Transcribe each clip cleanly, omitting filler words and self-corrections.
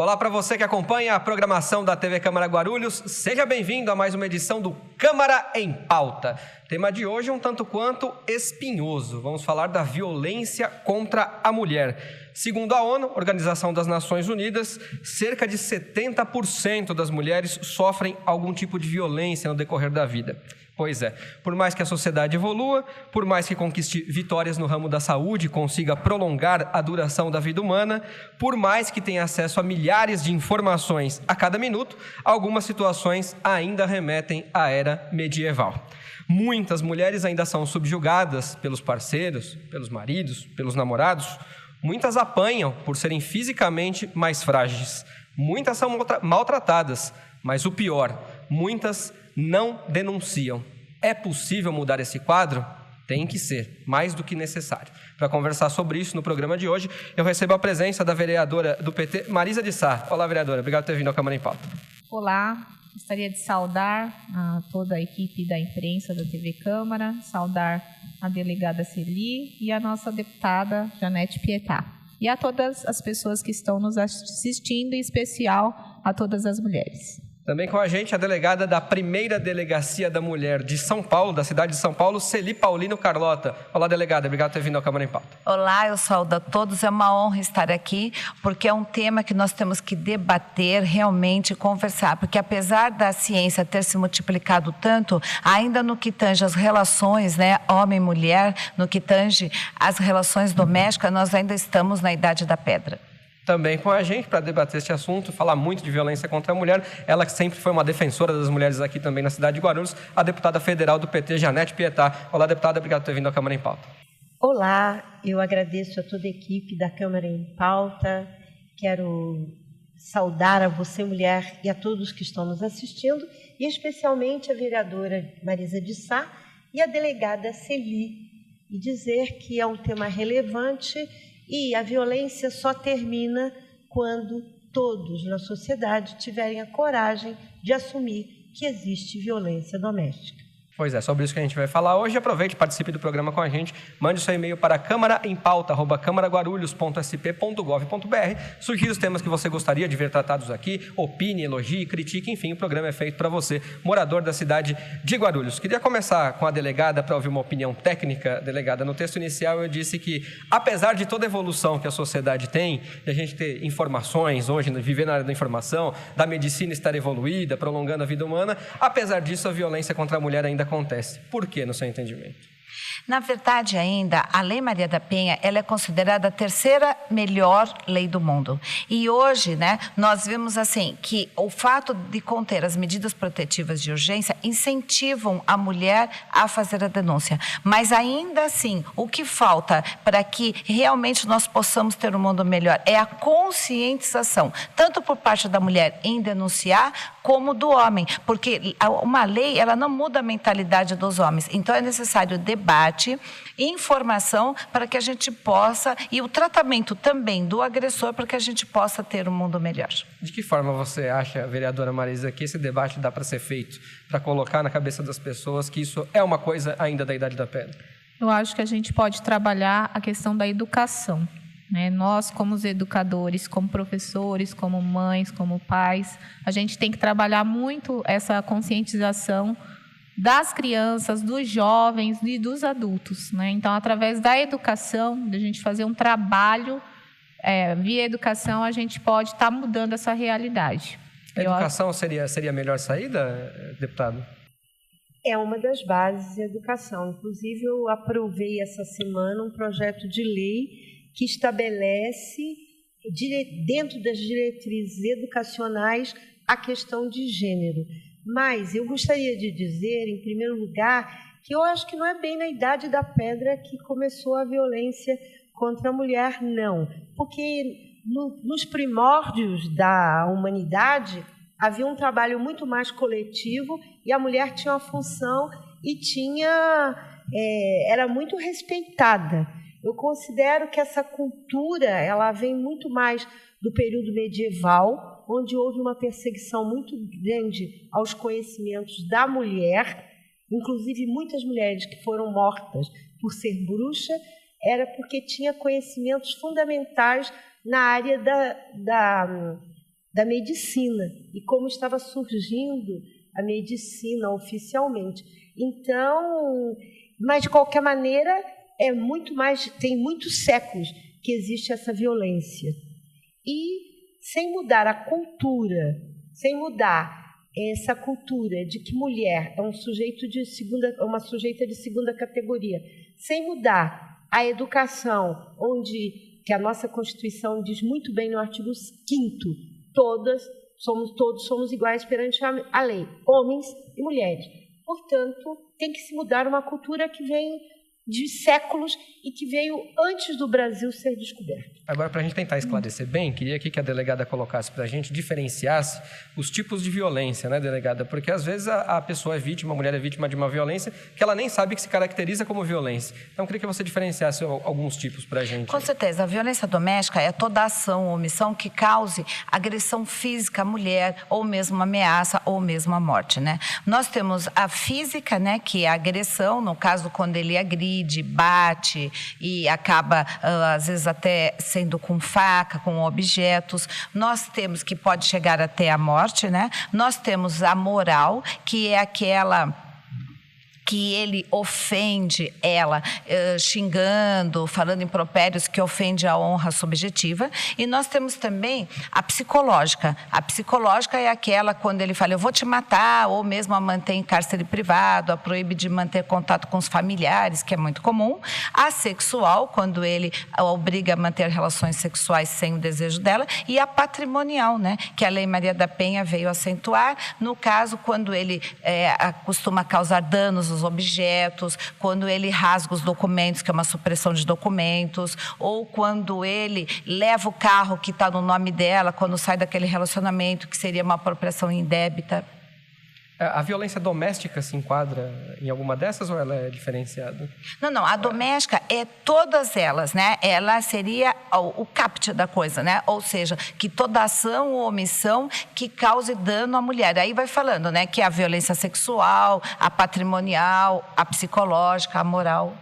Olá para você que acompanha a programação da TV Câmara Guarulhos. Seja bem-vindo a mais uma edição do Câmara em Pauta. O tema de hoje é um tanto quanto espinhoso. Vamos falar da violência contra a mulher. Segundo a ONU, Organização das Nações Unidas, cerca de 70% das mulheres sofrem algum tipo de violência no decorrer da vida. Pois é, por mais que a sociedade evolua, por mais que conquiste vitórias no ramo da saúde, consiga prolongar a duração da vida humana, por mais que tenha acesso a milhares de informações a cada minuto, algumas situações ainda remetem à era medieval. Muitas mulheres ainda são subjugadas pelos parceiros, pelos maridos, pelos namorados. Muitas apanham por serem fisicamente mais frágeis. Muitas são maltratadas, mas o pior, muitas não denunciam. É possível mudar esse quadro? Tem que ser, mais do que necessário. Para conversar sobre isso no programa de hoje, eu recebo a presença da vereadora do PT, Marisa de Sá. Olá, vereadora. Obrigado por ter vindo ao Câmara em Pauta. Olá, gostaria de saudar toda a equipe da imprensa da TV Câmara, saudar a delegada Celi e a nossa deputada Janete Pietá. E a todas as pessoas que estão nos assistindo, em especial a todas as mulheres. Também com a gente a delegada da primeira Delegacia da Mulher de São Paulo, da cidade de São Paulo, Celi Paulino Carlota. Olá, delegada. Obrigado por ter vindo ao Câmara em Pauta. Olá, eu saúdo a todos. É uma honra estar aqui, porque é um tema que nós temos que debater, realmente conversar. Porque apesar da ciência ter se multiplicado tanto, ainda no que tange as relações, homem-mulher, no que tange as relações domésticas, nós ainda estamos na idade da pedra. Também com a gente para debater este assunto, falar muito de violência contra a mulher. Ela que sempre foi uma defensora das mulheres aqui também na cidade de Guarulhos, a deputada federal do PT, Janete Pietá. Olá, deputada, obrigado por ter vindo à Câmara em Pauta. Olá, eu agradeço a toda a equipe da Câmara em Pauta. Quero saudar a você, mulher, e a todos que estão nos assistindo, e especialmente a vereadora Marisa de Sá e a delegada Celi, e dizer que é um tema relevante. E a violência só termina quando todos na sociedade tiverem a coragem de assumir que existe violência doméstica. Pois é, sobre isso que a gente vai falar hoje. Aproveite, participe do programa com a gente. Mande seu e-mail para camaraempauta@camaraguarulhos.sp.gov.br. Sugira os temas que você gostaria de ver tratados aqui. Opine, elogie, critique. Enfim, o programa é feito para você, morador da cidade de Guarulhos. Queria começar com a delegada para ouvir uma opinião técnica. Delegada, no texto inicial eu disse que, apesar de toda a evolução que a sociedade tem, de a gente ter informações hoje, viver na área da informação, da medicina estar evoluída, prolongando a vida humana, apesar disso, a violência contra a mulher ainda acontece. Por quê, no seu entendimento? Na verdade, ainda, a Lei Maria da Penha, ela é considerada a terceira melhor lei do mundo. E hoje, nós vimos assim, que o fato de conter as medidas protetivas de urgência incentivam a mulher a fazer a denúncia. Mas ainda assim, o que falta para que realmente nós possamos ter um mundo melhor é a conscientização, tanto por parte da mulher em denunciar, como do homem. Porque uma lei, ela não muda a mentalidade dos homens. Então, é necessário debate, informação para que a gente possa, e o tratamento também do agressor para que a gente possa ter um mundo melhor. De que forma você acha, vereadora Marisa, que esse debate dá para ser feito, para colocar na cabeça das pessoas que isso é uma coisa ainda da Idade da Pedra? Eu acho que a gente pode trabalhar a questão da educação. Nós, como os educadores, como professores, como mães, como pais, a gente tem que trabalhar muito essa conscientização das crianças, dos jovens e dos adultos. Então, através da educação, de a gente fazer um trabalho, via educação, a gente pode estar mudando essa realidade. A educação seria a melhor saída, deputado? É uma das bases da educação. Inclusive, eu aprovei essa semana um projeto de lei que estabelece, dentro das diretrizes educacionais, a questão de gênero. Mas eu gostaria de dizer, em primeiro lugar, que eu acho que não é bem na Idade da Pedra que começou a violência contra a mulher, não. Porque nos primórdios da humanidade havia um trabalho muito mais coletivo e a mulher tinha uma função e era muito respeitada. Eu considero que essa cultura ela vem muito mais do período medieval, onde houve uma perseguição muito grande aos conhecimentos da mulher, inclusive muitas mulheres que foram mortas por ser bruxa, era porque tinha conhecimentos fundamentais na área da medicina e como estava surgindo a medicina oficialmente. Então, mas de qualquer maneira, tem muitos séculos que existe essa violência. E sem mudar a cultura, sem mudar essa cultura de que mulher é uma sujeita de segunda categoria, sem mudar a educação, que a nossa Constituição diz muito bem no artigo 5º, todos somos iguais perante a lei, homens e mulheres. Portanto, tem que se mudar uma cultura que vem de séculos e que veio antes do Brasil ser descoberto. Agora, para a gente tentar esclarecer bem, queria aqui que a delegada colocasse para a gente, diferenciasse os tipos de violência, né, delegada? Porque às vezes a pessoa é vítima, a mulher é vítima de uma violência que ela nem sabe que se caracteriza como violência. Então, eu queria que você diferenciasse alguns tipos para a gente. Com certeza. A violência doméstica é toda ação ou omissão que cause agressão física à mulher, ou mesmo ameaça, ou mesmo a morte, né? Nós temos a física, né, que é a agressão, no caso, quando ele agride, bate e acaba, às vezes, até sendo com faca, com objetos. Nós temos que pode chegar até a morte, né? Nós temos a moral, que é aquela que ele ofende ela, xingando, falando impropérios que ofende a honra subjetiva. E nós temos também a psicológica. A psicológica é aquela quando ele fala, eu vou te matar, ou mesmo a mantém em cárcere privado, a proíbe de manter contato com os familiares, que é muito comum. A sexual, quando ele a obriga a manter relações sexuais sem o desejo dela. E a patrimonial, né, que a Lei Maria da Penha veio acentuar, no caso, quando ele costuma causar danos aos objetos, quando ele rasga os documentos, que é uma supressão de documentos, ou quando ele leva o carro que está no nome dela, quando sai daquele relacionamento, que seria uma apropriação indébita. A violência doméstica se enquadra em alguma dessas ou ela é diferenciada? Não. A doméstica é todas elas, né? Ela seria o caput da coisa, né? Ou seja, que toda ação ou omissão que cause dano à mulher. Aí vai falando, né? Que é a violência sexual, a patrimonial, a psicológica, a moral.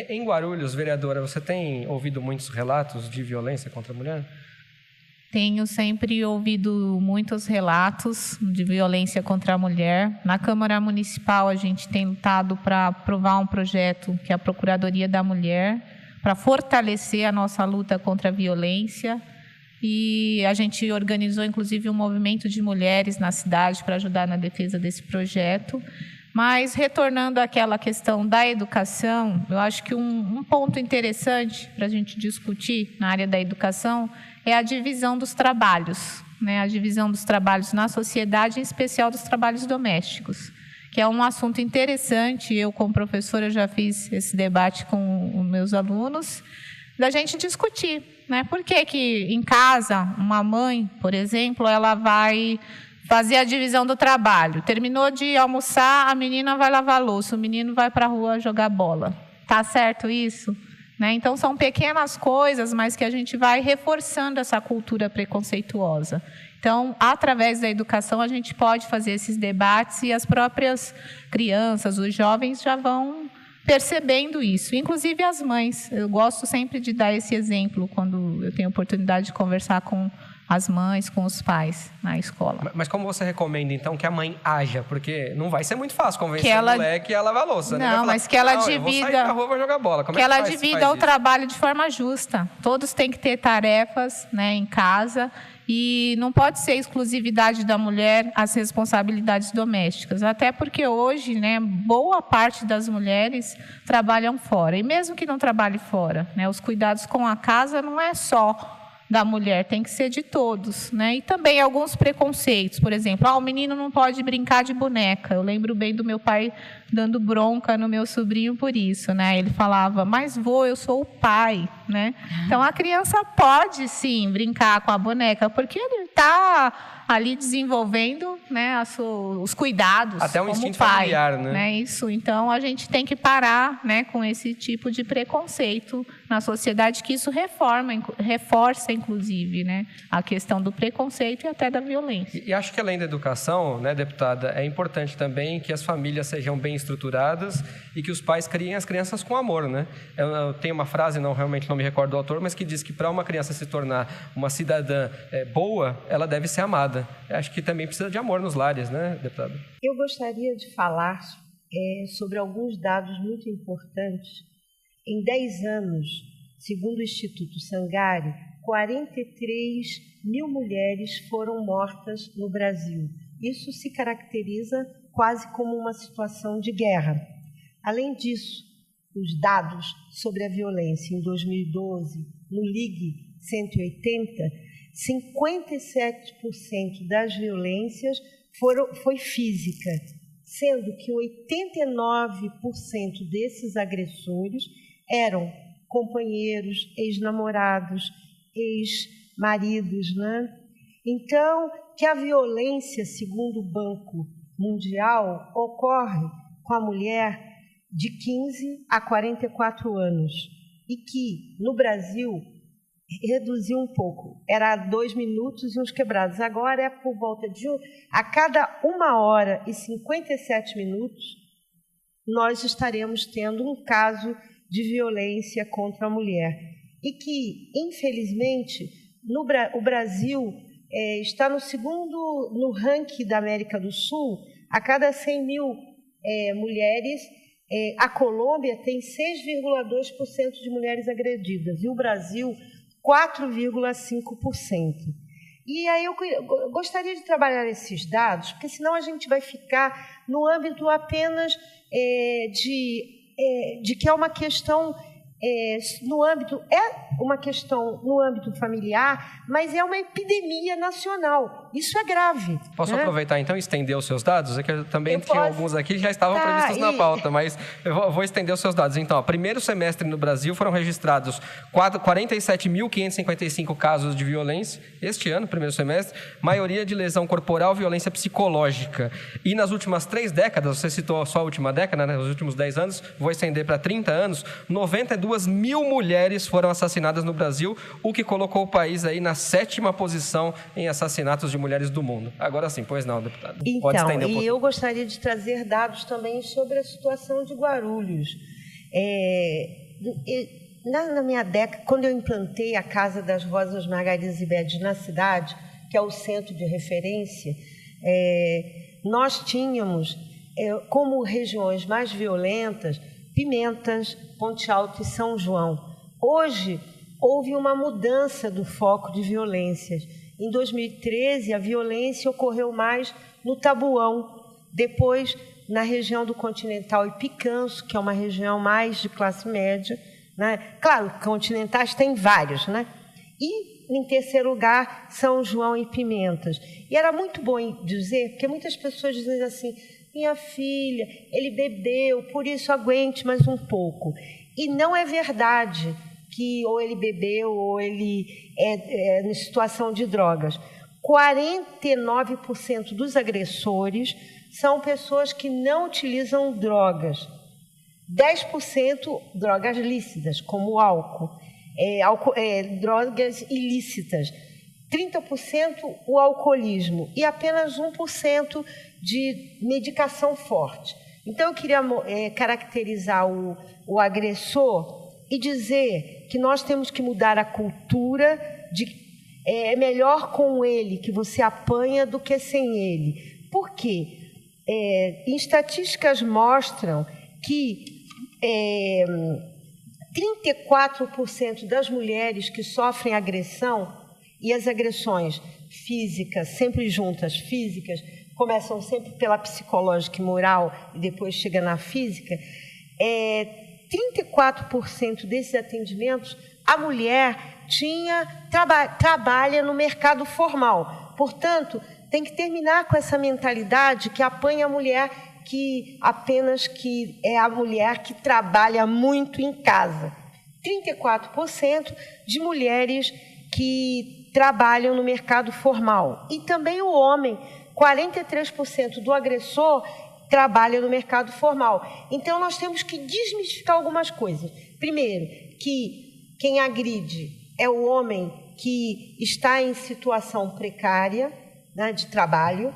Em Guarulhos, vereadora, você tem ouvido muitos relatos de violência contra a mulher? Tenho sempre ouvido muitos relatos de violência contra a mulher. Na Câmara Municipal, a gente tem lutado para aprovar um projeto que é a Procuradoria da Mulher, para fortalecer a nossa luta contra a violência. E a gente organizou, inclusive, um movimento de mulheres na cidade para ajudar na defesa desse projeto. Mas, retornando àquela questão da educação, eu acho que um ponto interessante para a gente discutir na área da educação é a divisão dos trabalhos, né? A divisão dos trabalhos na sociedade, em especial dos trabalhos domésticos, que é um assunto interessante. Eu, como professora, já fiz esse debate com os meus alunos, da gente discutir, né? Por que em casa, uma mãe, por exemplo, ela vai fazer a divisão do trabalho. Terminou de almoçar, a menina vai lavar a louça, o menino vai para a rua jogar bola. Tá certo isso? Né? Então, são pequenas coisas, mas que a gente vai reforçando essa cultura preconceituosa. Então, através da educação, a gente pode fazer esses debates e as próprias crianças, os jovens já vão percebendo isso. Inclusive as mães. Eu gosto sempre de dar esse exemplo quando eu tenho oportunidade de conversar com as mães, com os pais na escola. Mas como você recomenda, então, que a mãe haja? Porque não vai ser muito fácil convencer a moleque a lavar a louça. Não, né? Falar, mas que ela divida... Eu vou sair pra rua, vou jogar bola. Como que é ela faz, divida o trabalho de forma justa. Todos têm que ter tarefas, né, em casa. E não pode ser exclusividade da mulher as responsabilidades domésticas. Até porque hoje, né, boa parte das mulheres trabalham fora. E mesmo que não trabalhe fora, né, os cuidados com a casa não é só da mulher, tem que ser de todos, né? E também alguns preconceitos, por exemplo, o menino não pode brincar de boneca. Eu lembro bem do meu pai dando bronca no meu sobrinho por isso, né? Ele falava, mas eu sou o pai, né? Então a criança pode sim brincar com a boneca, porque ele está ali desenvolvendo, né, os cuidados até um como instinto pai, familiar, né? Isso. Então, a gente tem que parar, né, com esse tipo de preconceito na sociedade, que isso reforça, inclusive, né, a questão do preconceito e até da violência. E acho que além da educação, né, deputada, é importante também que as famílias sejam bem estruturadas e que os pais criem as crianças com amor, né? Eu tenho uma frase, realmente não me recordo do autor, mas que diz que para uma criança se tornar uma cidadã boa, ela deve ser amada. Eu acho que também precisa de amor nos lares, né, deputada? Eu gostaria de falar sobre alguns dados muito importantes. Em 10 anos, segundo o Instituto Sangari, 43 mil mulheres foram mortas no Brasil. Isso se caracteriza quase como uma situação de guerra. Além disso, os dados sobre a violência em 2012, no LIG 180, 57% das violências foi física, sendo que 89% desses agressores eram companheiros, ex-namorados, ex-maridos, né? Então, que a violência, segundo o Banco Mundial, ocorre com a mulher de 15 a 44 anos e que, no Brasil, reduziu um pouco. Era 2 minutos e uns quebrados. Agora é por volta de... A cada 1h57 nós estaremos tendo um caso de violência contra a mulher. E que, infelizmente, o Brasil está no ranking da América do Sul. A cada 100 mil mulheres, a Colômbia tem 6,2% de mulheres agredidas. E o Brasil, 4,5%. E aí eu gostaria de trabalhar esses dados, porque senão a gente vai ficar no âmbito apenas de que é uma questão no âmbito familiar, mas é uma epidemia nacional. Isso é grave. Posso né? aproveitar, então, e estender os seus dados? É que eu também tinha alguns aqui que já estavam previstos na pauta, mas eu vou estender os seus dados. Então, primeiro semestre no Brasil foram registrados 47.555 casos de violência. Este ano, primeiro semestre, maioria de lesão corporal, violência psicológica. E nas últimas 3 décadas, você citou só a última década, né? Os últimos 10 anos, vou estender para 30 anos, 92 mil mulheres foram assassinadas no Brasil, o que colocou o país aí na 7ª posição em assassinatos de mulheres do mundo. Agora sim, pois não, deputada. Pode estender um pouquinho. Eu gostaria de trazer dados também sobre a situação de Guarulhos. Na minha década, quando eu implantei a Casa das Rosas Margaridas e Bedes na cidade, que é o centro de referência, nós tínhamos como regiões mais violentas Pimentas, Ponte Alta e São João. Hoje, houve uma mudança do foco de violências. Em 2013, a violência ocorreu mais no Tabuão, depois na região do Continental e Picanço, que é uma região mais de classe média, né? Claro, continentais tem vários, né? E, em terceiro lugar, São João e Pimentas. E era muito bom dizer, porque muitas pessoas dizem assim: minha filha, ele bebeu, por isso aguente mais um pouco. E não é verdade que ou ele bebeu ou ele é em situação de drogas. 49% dos agressores são pessoas que não utilizam drogas. 10% drogas lícitas, como álcool, drogas ilícitas. 30% o alcoolismo e apenas 1% de medicação forte. Então, eu queria caracterizar o agressor e dizer que nós temos que mudar a cultura de é melhor com ele que você apanha do que sem ele. Por quê? Estatísticas mostram que 34% das mulheres que sofrem agressão, e as agressões físicas, sempre juntas, físicas, começam sempre pela psicológica e moral e depois chega na física, 34% desses atendimentos, a mulher trabalha no mercado formal. Portanto, tem que terminar com essa mentalidade que apanha a mulher que é a mulher que trabalha muito em casa. 34% de mulheres que trabalham no mercado formal. E também o homem, 43% do agressor trabalha no mercado formal. Então, nós temos que desmistificar algumas coisas. Primeiro, que quem agride é o homem que está em situação precária, né, de trabalho,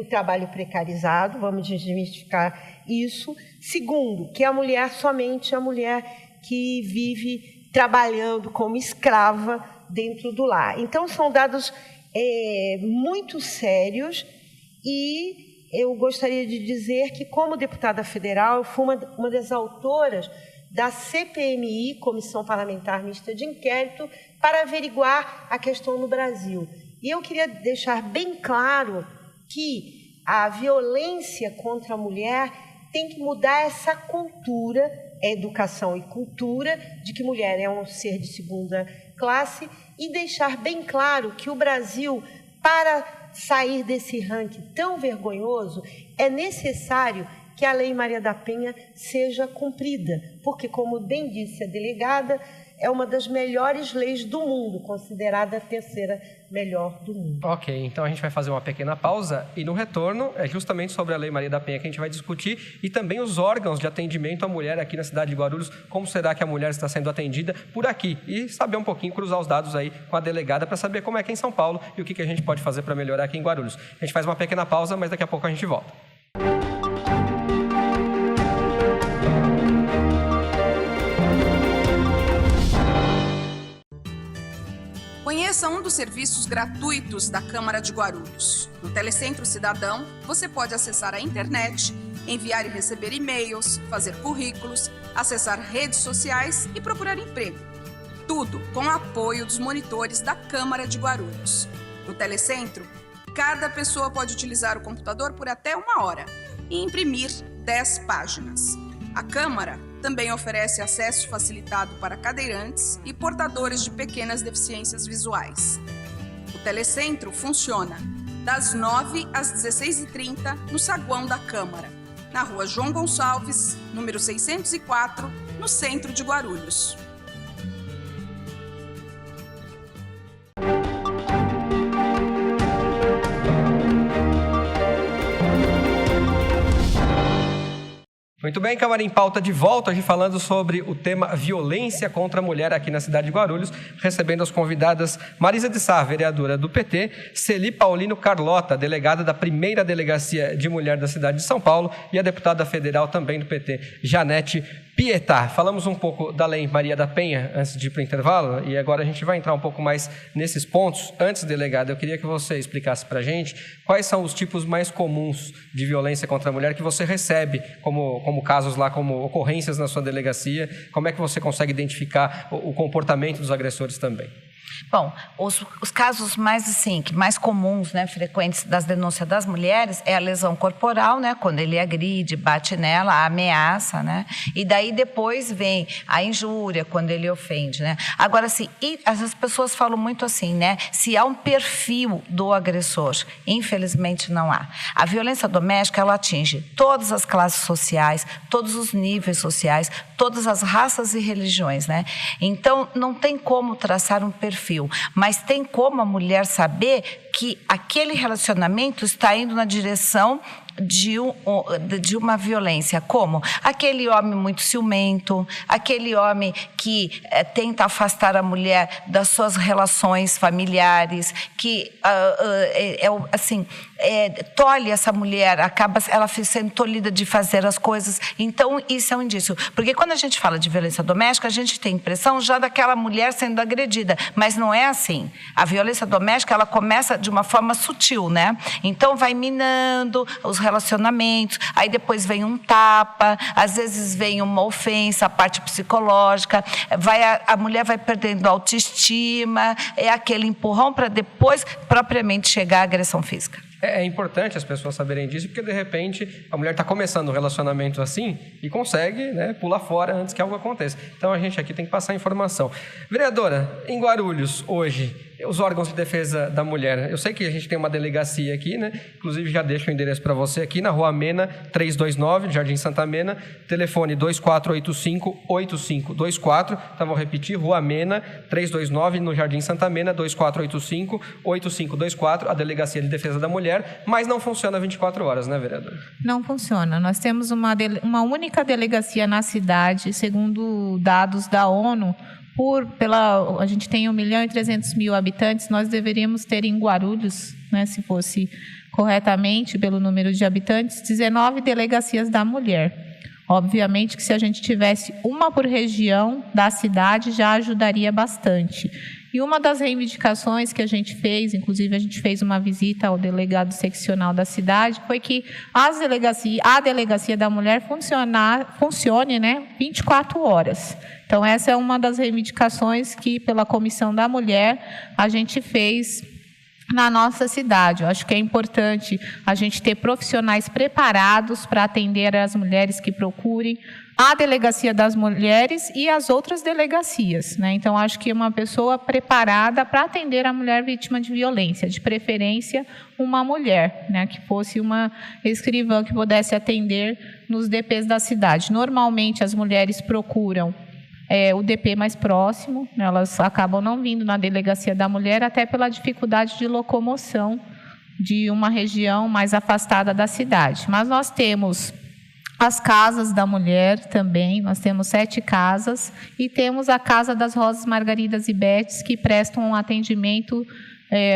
o trabalho precarizado, vamos desmistificar isso. Segundo, que a mulher, somente a mulher que vive trabalhando como escrava dentro do lar. Então, são dados muito sérios e eu gostaria de dizer que, como deputada federal, eu fui uma das autoras da CPMI, Comissão Parlamentar Mista de Inquérito, para averiguar a questão no Brasil. E eu queria deixar bem claro que a violência contra a mulher tem que mudar essa cultura, educação e cultura, de que mulher é um ser de segunda classe, e deixar bem claro que o Brasil, para sair desse ranking tão vergonhoso, é necessário que a Lei Maria da Penha seja cumprida, porque, como bem disse a delegada, é uma das melhores leis do mundo, considerada a terceira melhor do mundo. Ok, então a gente vai fazer uma pequena pausa e no retorno é justamente sobre a Lei Maria da Penha que a gente vai discutir e também os órgãos de atendimento à mulher aqui na cidade de Guarulhos, como será que a mulher está sendo atendida por aqui e saber um pouquinho, cruzar os dados aí com a delegada para saber como é que é em São Paulo e o que a gente pode fazer para melhorar aqui em Guarulhos. A gente faz uma pequena pausa, mas daqui a pouco a gente volta. Conheça um dos serviços gratuitos da Câmara de Guarulhos. No Telecentro Cidadão, você pode acessar a internet, enviar e receber e-mails, fazer currículos, acessar redes sociais e procurar emprego. Tudo com o apoio dos monitores da Câmara de Guarulhos. No Telecentro, cada pessoa pode utilizar o computador por até 1 hora e imprimir 10 páginas. A Câmara também oferece acesso facilitado para cadeirantes e portadores de pequenas deficiências visuais. O Telecentro funciona das 9 às 16h30 no saguão da Câmara, na Rua João Gonçalves, número 604, no centro de Guarulhos. Muito bem, Câmara em Pauta de volta, hoje falando sobre o tema violência contra a mulher aqui na cidade de Guarulhos, recebendo as convidadas Marisa de Sá, vereadora do PT, Celi Paulino Carlota, delegada da primeira delegacia de mulher da cidade de São Paulo, e a deputada federal também do PT, Janete Pietá. Falamos um pouco da Lei Maria da Penha antes de ir para o intervalo e agora a gente vai entrar um pouco mais nesses pontos. Antes, delegada, eu queria que você explicasse para a gente quais são os tipos mais comuns de violência contra a mulher que você recebe como casos lá, como ocorrências na sua delegacia. Como é que você consegue identificar o comportamento dos agressores também? Bom, os casos mais assim, que mais comuns, né, frequentes das denúncias das mulheres é a lesão corporal, né, quando ele agride, bate nela, a ameaça, né, e daí depois vem a injúria, quando ele ofende, né. Agora, assim, as pessoas falam muito assim, né, se há um perfil do agressor, infelizmente não há. A violência doméstica, ela atinge todas as classes sociais, todos os níveis sociais, todas as raças e religiões, né, então não tem como traçar um perfil, mas tem como a mulher saber que aquele relacionamento está indo na direção de uma violência, como aquele homem muito ciumento, aquele homem que tenta afastar a mulher das suas relações familiares, que tolhe essa mulher, acaba ela sendo tolhida de fazer as coisas. Então isso é um indício, porque quando a gente fala de violência doméstica, a gente tem impressão já daquela mulher sendo agredida, mas não é assim. A violência doméstica, ela começa de uma forma sutil, né? Então vai minando os relacionamentos, aí depois vem um tapa, às vezes vem uma ofensa, a parte psicológica, a mulher vai perdendo a autoestima, é aquele empurrão para depois propriamente chegar à agressão física. É importante as pessoas saberem disso, porque de repente a mulher está começando um relacionamento assim e consegue, né, pular fora antes que algo aconteça. Então a gente aqui tem que passar a informação. Vereadora, em Guarulhos hoje, os órgãos de defesa da mulher. Eu sei que a gente tem uma delegacia aqui, né? Inclusive já deixo o endereço para você aqui na Rua Mena, 329, Jardim Santa Mena, telefone 2485-8524. Então vou repetir, Rua Mena, 329, no Jardim Santa Mena, 2485-8524, a Delegacia de Defesa da Mulher, mas não funciona 24 horas, né, vereadora? Não funciona. Nós temos uma única delegacia na cidade, segundo dados da ONU, a gente tem 1.300.000 habitantes, nós deveríamos ter em Guarulhos, né, se fosse corretamente pelo número de habitantes, 19 delegacias da mulher. Obviamente que se a gente tivesse uma por região da cidade, já ajudaria bastante. E uma das reivindicações que a gente fez, inclusive a gente fez uma visita ao delegado seccional da cidade, foi que a delegacia da mulher funcione, né, 24 horas. Então, essa é uma das reivindicações que, pela Comissão da Mulher, a gente fez na nossa cidade. Eu acho que é importante a gente ter profissionais preparados para atender as mulheres que procurem a Delegacia das Mulheres e as outras delegacias, né? Então, acho que uma pessoa preparada para atender a mulher vítima de violência, de preferência uma mulher, né? Que fosse uma escrivã que pudesse atender nos DPs da cidade. Normalmente, as mulheres procuram o DP mais próximo, elas acabam não vindo na Delegacia da Mulher, até pela dificuldade de locomoção de uma região mais afastada da cidade. Mas nós temos as casas da mulher também, nós temos 7 casas, e temos a Casa das Rosas Margaridas e Betes, que prestam um atendimento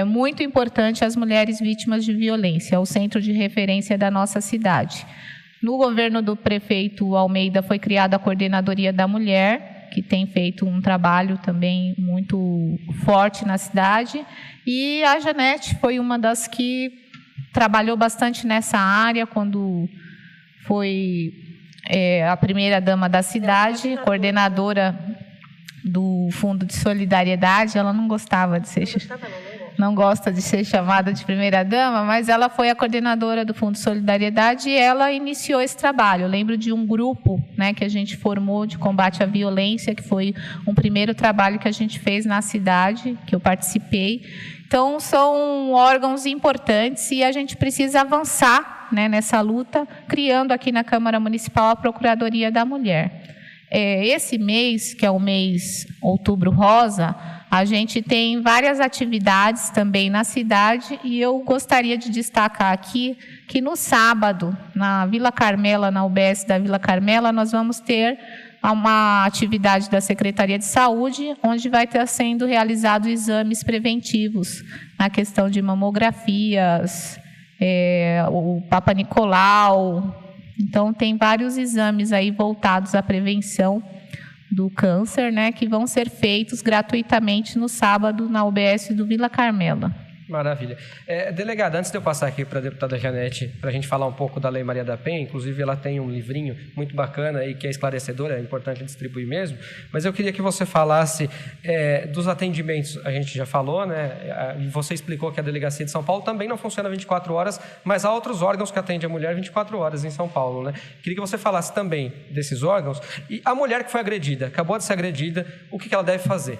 muito importante às mulheres vítimas de violência, é o centro de referência da nossa cidade. No governo do prefeito Almeida foi criada a Coordenadoria da Mulher, que tem feito um trabalho também muito forte na cidade, e a Janete foi uma das que trabalhou bastante nessa área quando foi a primeira-dama da cidade, coordenadora do Fundo de Solidariedade. Ela não gostava de ser... Não gosta de ser chamada de primeira-dama, mas ela foi a coordenadora do Fundo de Solidariedade e ela iniciou esse trabalho. Eu lembro de um grupo, né, que a gente formou de combate à violência, que foi um primeiro trabalho que a gente fez na cidade, que eu participei. Então, são órgãos importantes e a gente precisa avançar, né, nessa luta, criando aqui na Câmara Municipal a Procuradoria da Mulher. Esse mês, que é o mês Outubro Rosa, a gente tem várias atividades também na cidade e eu gostaria de destacar aqui que no sábado, na Vila Carmela, na UBS da Vila Carmela, nós vamos ter uma atividade da Secretaria de Saúde, onde vai estar sendo realizados exames preventivos na questão de mamografias, o Papa Nicolau. Então, tem vários exames aí voltados à prevenção do câncer, né, que vão ser feitos gratuitamente no sábado na UBS do Vila Carmela. Maravilha. Delegada, antes de eu passar aqui para a deputada Janete, para a gente falar um pouco da Lei Maria da Penha, inclusive ela tem um livrinho muito bacana e que é esclarecedor, é importante distribuir mesmo, mas eu queria que você falasse dos atendimentos, a gente já falou, né? E você explicou que a Delegacia de São Paulo também não funciona 24 horas, mas há outros órgãos que atendem a mulher 24 horas em São Paulo, né? Queria que você falasse também desses órgãos e a mulher que foi agredida, acabou de ser agredida, o que ela deve fazer?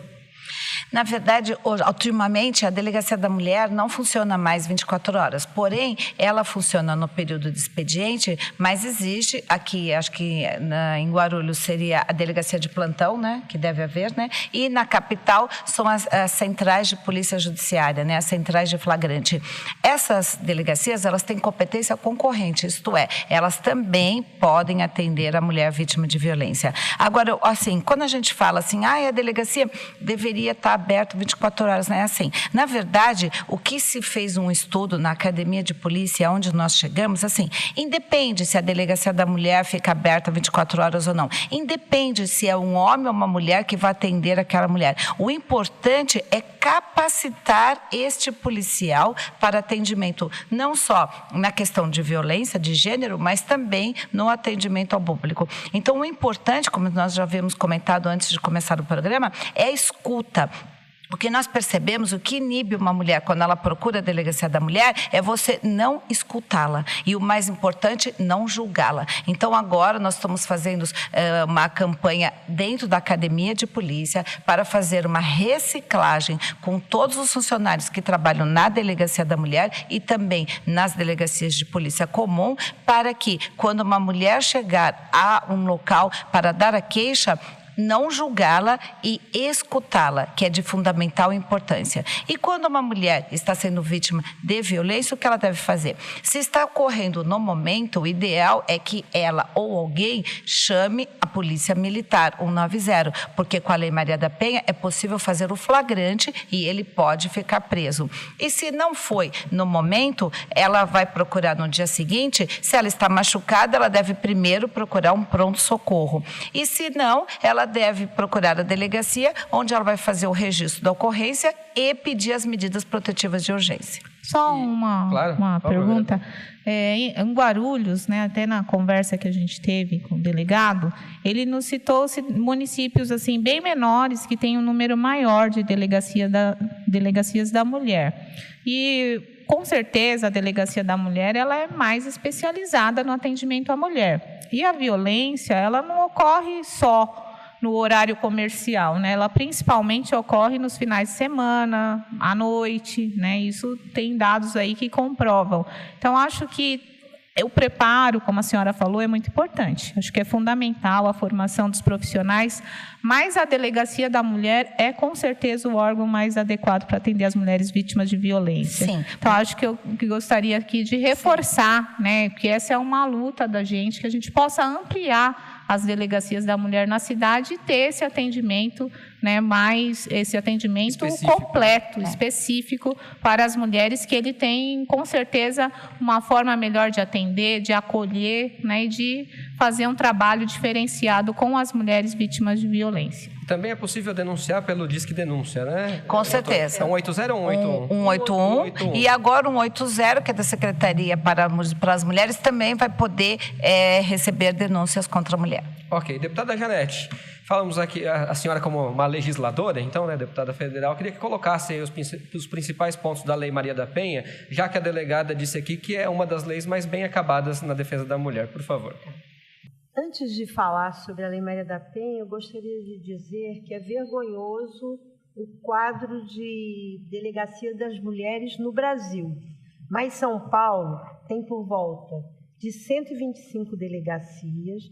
Na verdade, ultimamente, a Delegacia da Mulher não funciona mais 24 horas. Porém, ela funciona no período de expediente, mas existe aqui, acho que em Guarulhos seria a Delegacia de Plantão, né, que deve haver, né? E na capital são as centrais de polícia judiciária, né, as centrais de flagrante. Essas delegacias, elas têm competência concorrente, isto é, elas também podem atender a mulher vítima de violência. Agora, assim, quando a gente fala assim, a delegacia deveria estar aberto 24 horas, não é assim. Na verdade, o que se fez um estudo na Academia de Polícia, onde nós chegamos, assim, independe se a Delegacia da Mulher fica aberta 24 horas ou não. Independe se é um homem ou uma mulher que vai atender aquela mulher. O importante é capacitar este policial para atendimento, não só na questão de violência de gênero, mas também no atendimento ao público. Então, o importante, como nós já havíamos comentado antes de começar o programa, é a escuta. Porque nós percebemos o que inibe uma mulher quando ela procura a delegacia da mulher é você não escutá-la. E o mais importante, não julgá-la. Então agora nós estamos fazendo uma campanha dentro da academia de polícia para fazer uma reciclagem com todos os funcionários que trabalham na delegacia da mulher e também nas delegacias de polícia comum, para que quando uma mulher chegar a um local para dar a queixa, não julgá-la e escutá-la, que é de fundamental importância. E quando uma mulher está sendo vítima de violência, o que ela deve fazer? Se está ocorrendo no momento, o ideal é que ela ou alguém chame a polícia militar, 190, porque com a Lei Maria da Penha é possível fazer o flagrante e ele pode ficar preso. E se não foi no momento, ela vai procurar no dia seguinte. Se ela está machucada, ela deve primeiro procurar um pronto-socorro. E se não, ela deve procurar a delegacia, onde ela vai fazer o registro da ocorrência e pedir as medidas protetivas de urgência. Só uma pergunta. Em Guarulhos, né, até na conversa que a gente teve com o delegado, ele nos citou municípios assim, bem menores que têm um número maior de delegacias da mulher. E, com certeza, a delegacia da mulher ela é mais especializada no atendimento à mulher. E a violência ela não ocorre só no horário comercial, né? Ela principalmente ocorre nos finais de semana, à noite, né? Isso tem dados aí que comprovam. Então, acho que o preparo, como a senhora falou, é muito importante. Acho que é fundamental a formação dos profissionais, mas a delegacia da mulher é, com certeza, o órgão mais adequado para atender as mulheres vítimas de violência. Sim. Então, acho que eu gostaria aqui de reforçar, né, que essa é uma luta da gente, que a gente possa ampliar as delegacias da mulher na cidade e ter esse atendimento, né, esse atendimento completo, específico para as mulheres, que ele tem, com certeza, uma forma melhor de atender, de acolher, né, e de fazer um trabalho diferenciado com as mulheres vítimas de violência. Também é possível denunciar pelo Disque Denúncia, né? Com certeza. É 180 ou 181? 181. E agora 180, que é da Secretaria para as Mulheres, também vai poder receber denúncias contra a mulher. Ok. Deputada Janete, falamos aqui, a senhora como uma legisladora, então, né, deputada federal, queria que colocasse aí os principais pontos da Lei Maria da Penha, já que a delegada disse aqui que é uma das leis mais bem acabadas na defesa da mulher. Por favor. Antes de falar sobre a Lei Maria da Penha, eu gostaria de dizer que é vergonhoso o quadro de delegacia das mulheres no Brasil. Mas São Paulo tem por volta de 125 delegacias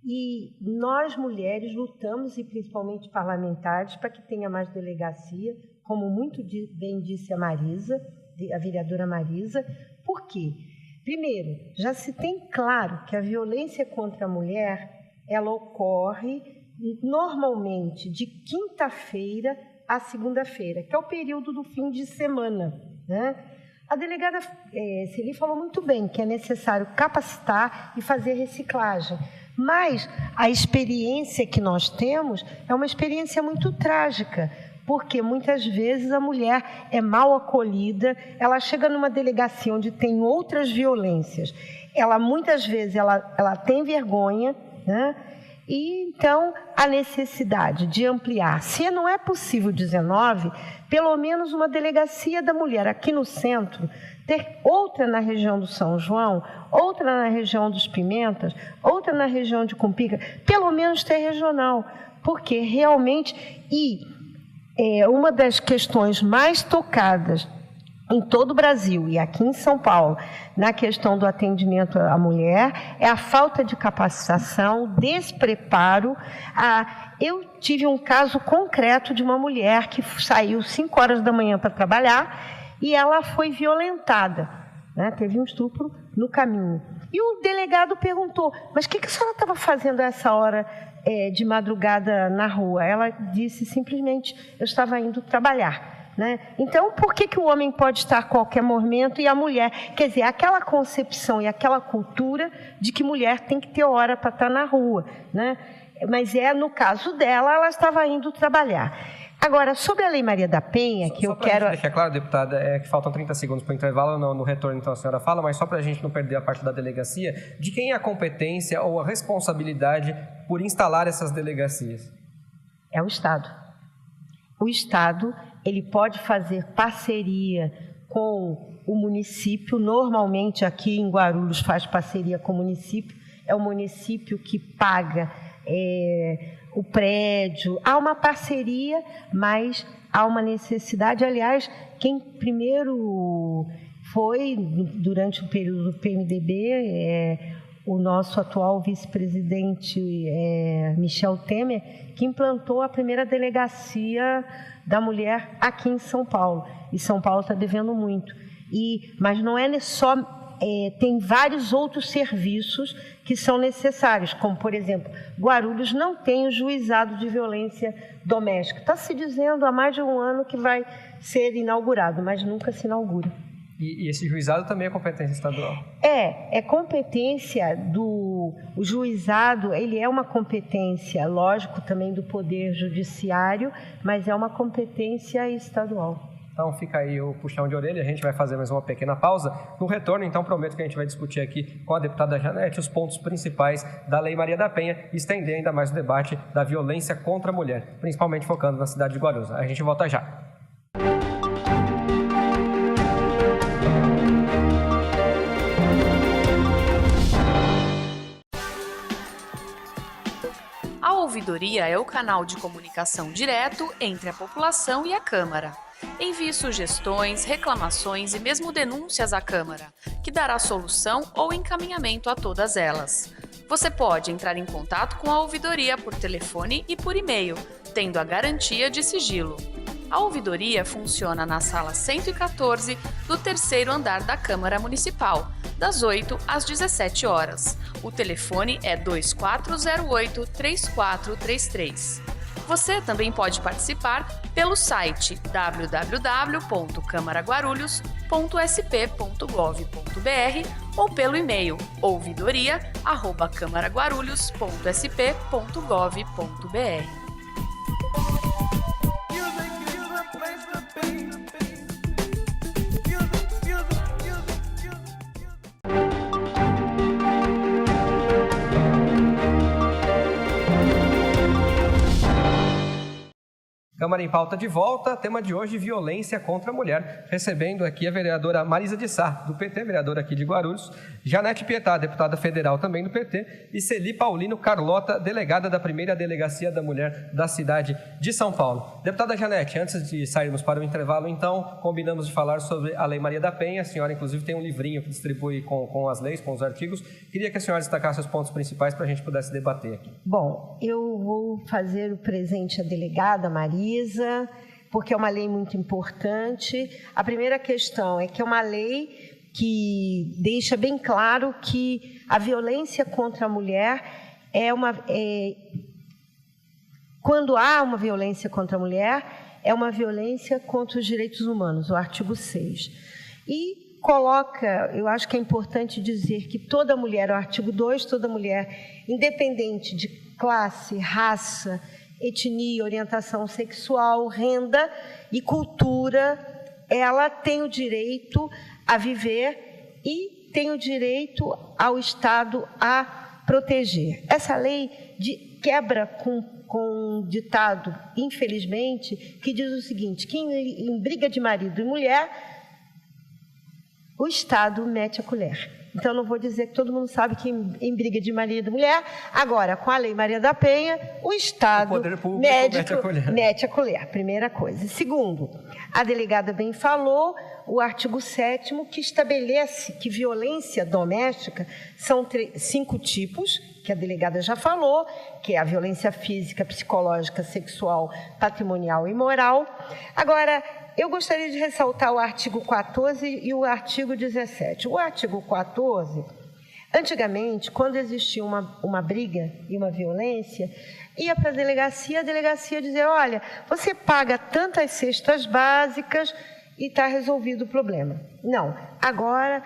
e nós, mulheres, lutamos, e principalmente parlamentares, para que tenha mais delegacia, como muito bem disse a vereadora Marisa. Por quê? Primeiro, já se tem claro que a violência contra a mulher, ela ocorre normalmente de quinta-feira a segunda-feira, que é o período do fim de semana, né? A delegada Celi falou muito bem que é necessário capacitar e fazer reciclagem, mas a experiência que nós temos é uma experiência muito trágica, porque muitas vezes a mulher é mal acolhida, ela chega numa delegacia onde tem outras violências, muitas vezes ela tem vergonha, né? E então a necessidade de ampliar, se não é possível 19, pelo menos uma delegacia da mulher aqui no centro, ter outra na região do São João, outra na região dos Pimentas, outra na região de Cumpica, pelo menos ter regional, porque realmente uma das questões mais tocadas em todo o Brasil e aqui em São Paulo, na questão do atendimento à mulher, é a falta de capacitação, despreparo. Eu tive um caso concreto de uma mulher que saiu 5 horas da manhã para trabalhar e ela foi violentada, né? Teve um estupro no caminho. E o delegado perguntou, mas o que a senhora estava fazendo a essa hora de madrugada na rua? Ela disse simplesmente, eu estava indo trabalhar. Né? Então, por que o homem pode estar a qualquer momento e a mulher? Quer dizer, aquela concepção e aquela cultura de que mulher tem que ter hora para estar na rua, né? Mas no caso dela, ela estava indo trabalhar. Agora, sobre a Lei Maria da Penha, que eu quero... Só para deixar claro, deputada, que faltam 30 segundos para o intervalo, no retorno então a senhora fala, mas só para a gente não perder a parte da delegacia, de quem é a competência ou a responsabilidade por instalar essas delegacias? É o Estado. O Estado, ele pode fazer parceria com o município. Normalmente aqui em Guarulhos faz parceria com o município, é o município que paga o prédio. Há uma parceria, mas há uma necessidade. Aliás, quem primeiro foi, durante o período do PMDB, o nosso atual vice-presidente Michel Temer, que implantou a primeira delegacia da mulher aqui em São Paulo. E São Paulo está devendo muito. Mas não é só... tem vários outros serviços que são necessários, como, por exemplo, Guarulhos não tem o juizado de violência doméstica. Está se dizendo há mais de um ano que vai ser inaugurado, mas nunca se inaugura. E esse juizado também é competência estadual? É competência o juizado, ele é uma competência, lógico, também do Poder Judiciário, mas é uma competência estadual. Então fica aí o puxão de orelha, a gente vai fazer mais uma pequena pausa. No retorno, então, prometo que a gente vai discutir aqui com a deputada Janete os pontos principais da Lei Maria da Penha e estender ainda mais o debate da violência contra a mulher, principalmente focando na cidade de Guarulhos. A gente volta já. A ouvidoria é o canal de comunicação direto entre a população e a Câmara. Envie sugestões, reclamações e mesmo denúncias à Câmara, que dará solução ou encaminhamento a todas elas. Você pode entrar em contato com a ouvidoria por telefone e por e-mail, tendo a garantia de sigilo. A ouvidoria funciona na sala 114 do 3º andar da Câmara Municipal, das 8 às 17 horas. O telefone é 2408-3433. Você também pode participar pelo site www.camaraguarulhos.sp.gov.br ou pelo e-mail ouvidoria@camaraguarulhos.sp.gov.br. Câmara em Pauta de volta, tema de hoje, violência contra a mulher. Recebendo aqui a vereadora Marisa de Sá, do PT, vereadora aqui de Guarulhos, Janete Pietá, deputada federal também do PT, e Celi Paulino Carlota, delegada da primeira Delegacia da Mulher da cidade de São Paulo. Deputada Janete, antes de sairmos para o intervalo, então, combinamos de falar sobre a Lei Maria da Penha. A senhora, inclusive, tem um livrinho que distribui com as leis, com os artigos. Queria que a senhora destacasse os pontos principais para a gente pudesse debater aqui. Bom, eu vou fazer o presente à delegada Marisa, porque é uma lei muito importante. A primeira questão é que é uma lei que deixa bem claro que a violência contra a mulher quando há uma violência contra a mulher, é uma violência contra os direitos humanos, o artigo 6. E coloca, eu acho que é importante dizer que toda mulher, o artigo 2, toda mulher, independente de classe, raça, etnia, orientação sexual, renda e cultura, ela tem o direito a viver e tem o direito ao Estado a proteger. Essa lei quebra com um ditado, infelizmente, que diz o seguinte, que em briga de marido e mulher, o Estado mete a colher. Então, não vou dizer que todo mundo sabe que em briga de marido e mulher, agora, com a Lei Maria da Penha, o Estado, o poder público mete a colher, primeira coisa. Segundo, a delegada bem falou, o artigo 7º, que estabelece que violência doméstica são 5 tipos, que a delegada já falou, que é a violência física, psicológica, sexual, patrimonial e moral. Agora, eu gostaria de ressaltar o artigo 14 e o artigo 17. O artigo 14, antigamente, quando existia uma briga e uma violência, ia para a delegacia dizia, olha, você paga tantas cestas básicas e está resolvido o problema. Não, agora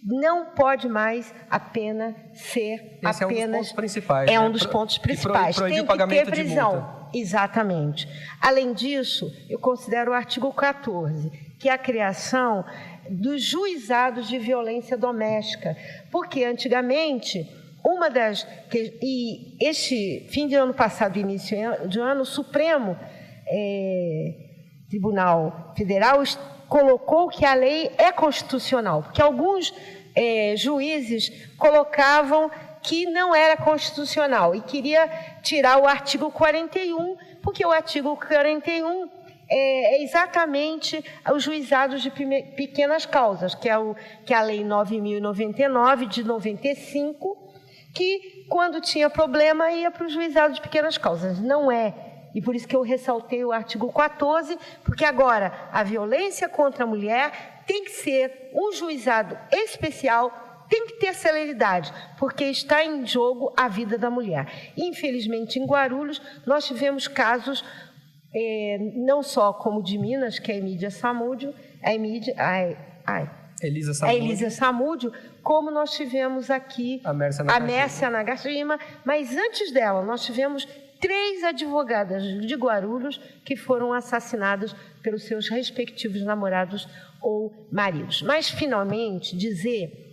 não pode mais a pena ser Esse apenas... é um dos pontos principais. É um dos pontos principais. Tem que ter prisão. Exatamente. Além disso, eu considero o artigo 14, que é a criação dos juizados de violência doméstica. Porque, antigamente, este fim de ano passado, início de ano, o Supremo Tribunal Federal colocou que a lei é constitucional, porque alguns juízes colocavam que não era constitucional e queria tirar o artigo 41, porque o artigo 41 é exatamente os juizados de pequenas causas, que é a Lei 9.099, de 95, que, quando tinha problema, ia para o juizado de pequenas causas. Não é. E por isso que eu ressaltei o artigo 14, porque agora a violência contra a mulher tem que ser um juizado especial, tem que ter celeridade, porque está em jogo a vida da mulher. Infelizmente, em Guarulhos, nós tivemos casos, não só como de Minas, que é a Emídia Samúdio, Elisa Samúdio, como nós tivemos aqui a Mércia Nagashima, mas antes dela, nós tivemos 3 advogadas de Guarulhos que foram assassinadas pelos seus respectivos namorados ou maridos. Mas, finalmente, dizer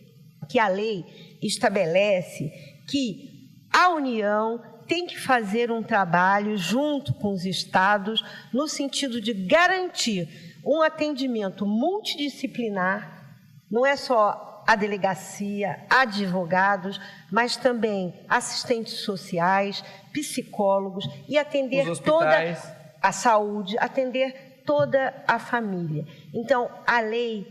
que a lei estabelece que a União tem que fazer um trabalho junto com os estados no sentido de garantir um atendimento multidisciplinar, não é só a delegacia, advogados, mas também assistentes sociais, psicólogos e atender toda a saúde, atender toda a família. Então, a lei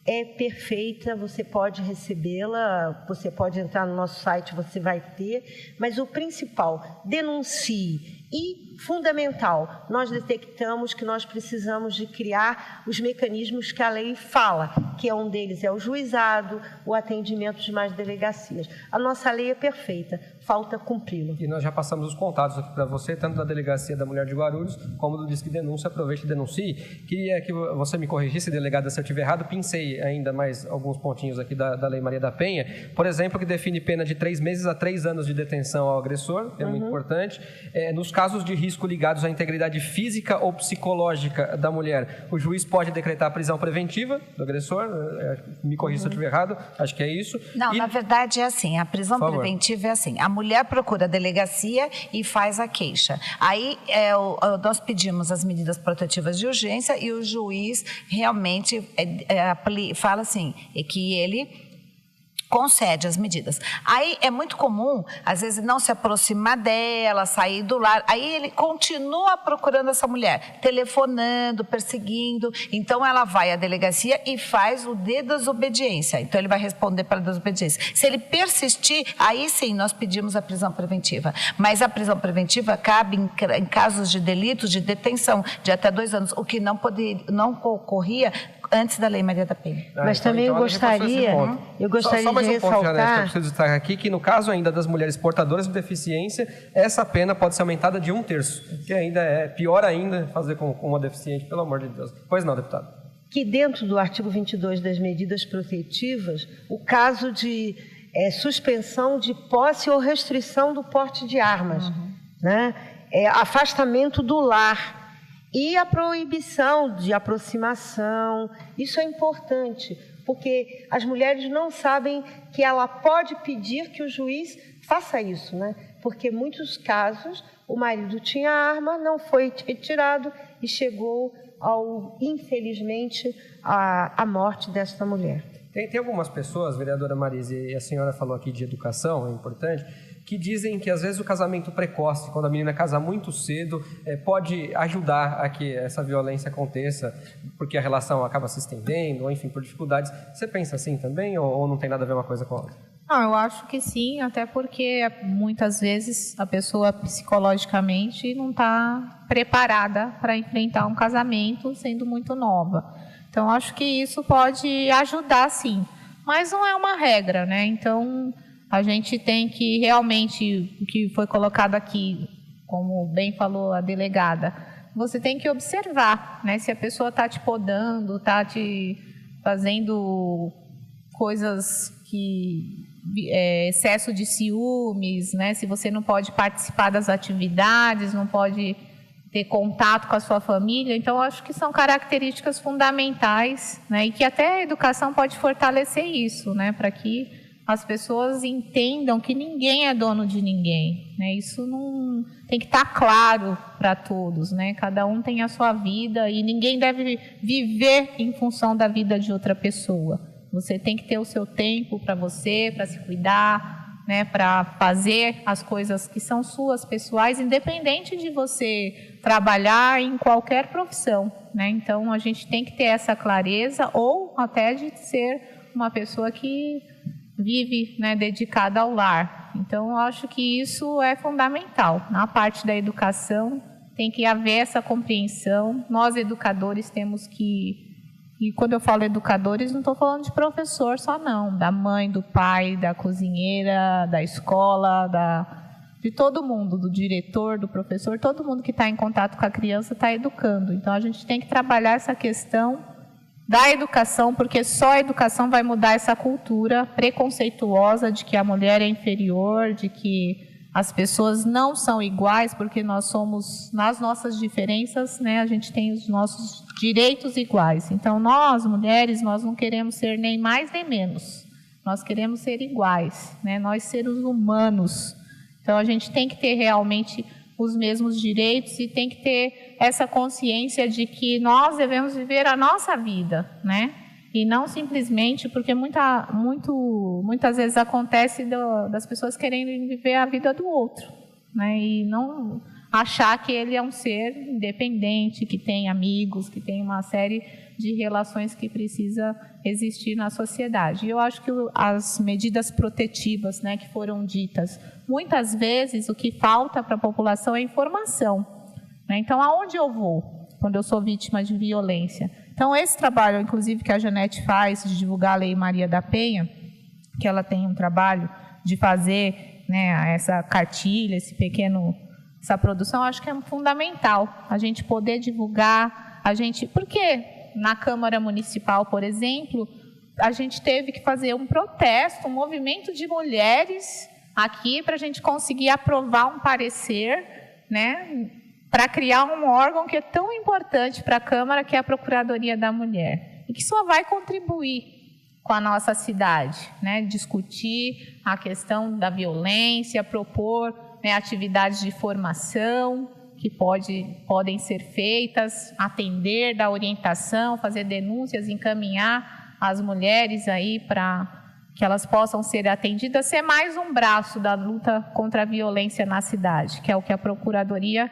é perfeita, você pode recebê-la, você pode entrar no nosso site, você vai ter, mas o principal, denuncie. E, fundamental, nós detectamos que nós precisamos de criar os mecanismos que a lei fala, que um deles é o juizado, o atendimento de mais delegacias. A nossa lei é perfeita, falta cumpri-la. E nós já passamos os contatos aqui para você, tanto da Delegacia da Mulher de Guarulhos, como do Disque Denúncia. Aproveite e denuncie. Queria que você me corrigisse, delegada, se eu estiver errado. Pensei ainda mais alguns pontinhos aqui da Lei Maria da Penha. Por exemplo, que define pena de 3 meses a 3 anos de detenção ao agressor, que é muito importante. Nos casos de risco ligados à integridade física ou psicológica da mulher, o juiz pode decretar a prisão preventiva do agressor. Me corrija se eu estiver errado, acho que é isso. Não, na verdade é assim, a prisão preventiva é assim, a mulher procura a delegacia e faz a queixa. Aí nós pedimos as medidas protetivas de urgência e o juiz realmente fala assim, que ele concede as medidas. Aí é muito comum, às vezes, não se aproximar dela, sair do lar. Aí ele continua procurando essa mulher, telefonando, perseguindo. Então ela vai à delegacia e faz o de desobediência. Então ele vai responder para a desobediência. Se ele persistir, aí sim nós pedimos a prisão preventiva. Mas a prisão preventiva cabe em casos de delitos de detenção de até 2 anos, o que não ocorria antes da Lei Maria da Penha. Mas também eu gostaria só mais de um ponto, ressaltar... Janete, que eu preciso destacar aqui, que no caso ainda das mulheres portadoras de deficiência, essa pena pode ser aumentada de 1/3, que ainda é pior ainda fazer com uma deficiente, pelo amor de Deus. Pois não, deputado. Que dentro do artigo 22 das medidas protetivas, o caso de suspensão de posse ou restrição do porte de armas, né? Afastamento do lar, e a proibição de aproximação, isso é importante, porque as mulheres não sabem que ela pode pedir que o juiz faça isso, né? Porque em muitos casos o marido tinha arma, não foi retirado e chegou infelizmente, à morte desta mulher. Tem algumas pessoas, vereadora Marise, e a senhora falou aqui de educação, é importante, que dizem que às vezes o casamento precoce, quando a menina casa muito cedo, pode ajudar a que essa violência aconteça, porque a relação acaba se estendendo, ou enfim, por dificuldades. Você pensa assim também, ou não tem nada a ver uma coisa com a outra? Não, eu acho que sim, até porque muitas vezes a pessoa psicologicamente não está preparada para enfrentar um casamento sendo muito nova. Então, acho que isso pode ajudar, sim, mas não é uma regra, né? Então, a gente tem que realmente, o que foi colocado aqui, como bem falou a delegada, você tem que observar, né? Se a pessoa está te podando, está te fazendo coisas que... excesso de ciúmes, né? Se você não pode participar das atividades, não pode ter contato com a sua família. Então, acho que são características fundamentais, né? E que até a educação pode fortalecer isso, né? Para que as pessoas entendam que ninguém é dono de ninguém, né? Isso não tem que estar claro para todos, né? Cada um tem a sua vida e ninguém deve viver em função da vida de outra pessoa. Você tem que ter o seu tempo para você, para se cuidar, né? Para fazer as coisas que são suas, pessoais, independente de você trabalhar em qualquer profissão, né? Então, a gente tem que ter essa clareza, ou até de ser uma pessoa que vive, né, dedicada ao lar. Então, eu acho que isso é fundamental. Na parte da educação, tem que haver essa compreensão. Nós, educadores, temos que... E quando eu falo educadores, não estou falando de professor só, não. Da mãe, do pai, da cozinheira, da escola, de todo mundo, do diretor, do professor. Todo mundo que está em contato com a criança está educando. Então, a gente tem que trabalhar essa questão da educação, porque só a educação vai mudar essa cultura preconceituosa de que a mulher é inferior, de que as pessoas não são iguais, porque nós somos, nas nossas diferenças, né, a gente tem os nossos direitos iguais. Então, nós, mulheres, nós não queremos ser nem mais nem menos. Nós queremos ser iguais, né, nós seres humanos. Então, a gente tem que ter realmente os mesmos direitos e tem que ter essa consciência de que nós devemos viver a nossa vida, né? E não simplesmente porque muitas vezes acontece das pessoas querendo viver a vida do outro, né? E não achar que ele é um ser independente, que tem amigos, que tem uma série de relações que precisa existir na sociedade. E eu acho que as medidas protetivas, né, que foram ditas, muitas vezes o que falta para a população é informação, né? Então, aonde eu vou quando eu sou vítima de violência? Então, esse trabalho, inclusive, que a Janete faz, de divulgar a Lei Maria da Penha, que ela tem um trabalho de fazer, né, essa cartilha, essa produção, acho que é fundamental a gente poder divulgar, porque na Câmara Municipal, por exemplo, a gente teve que fazer um protesto, um movimento de mulheres aqui para a gente conseguir aprovar um parecer, né, para criar um órgão que é tão importante para a Câmara, que é a Procuradoria da Mulher, e que só vai contribuir com a nossa cidade, né, discutir a questão da violência, propor, né, atividades de formação que podem ser feitas, atender, dar orientação, fazer denúncias, encaminhar as mulheres aí para que elas possam ser atendidas, ser mais um braço da luta contra a violência na cidade, que é o que a Procuradoria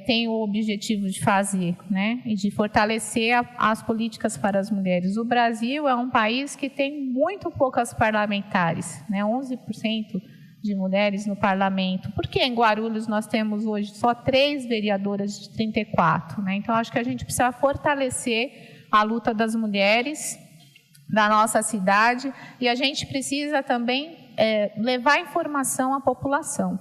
tem o objetivo de fazer, né, e de fortalecer as políticas para as mulheres. O Brasil é um país que tem muito poucas parlamentares, né, 11% de mulheres no parlamento. Porque em Guarulhos nós temos hoje só 3 vereadoras de 34, né? Então, acho que a gente precisa fortalecer a luta das mulheres da nossa cidade e a gente precisa também levar informação à população,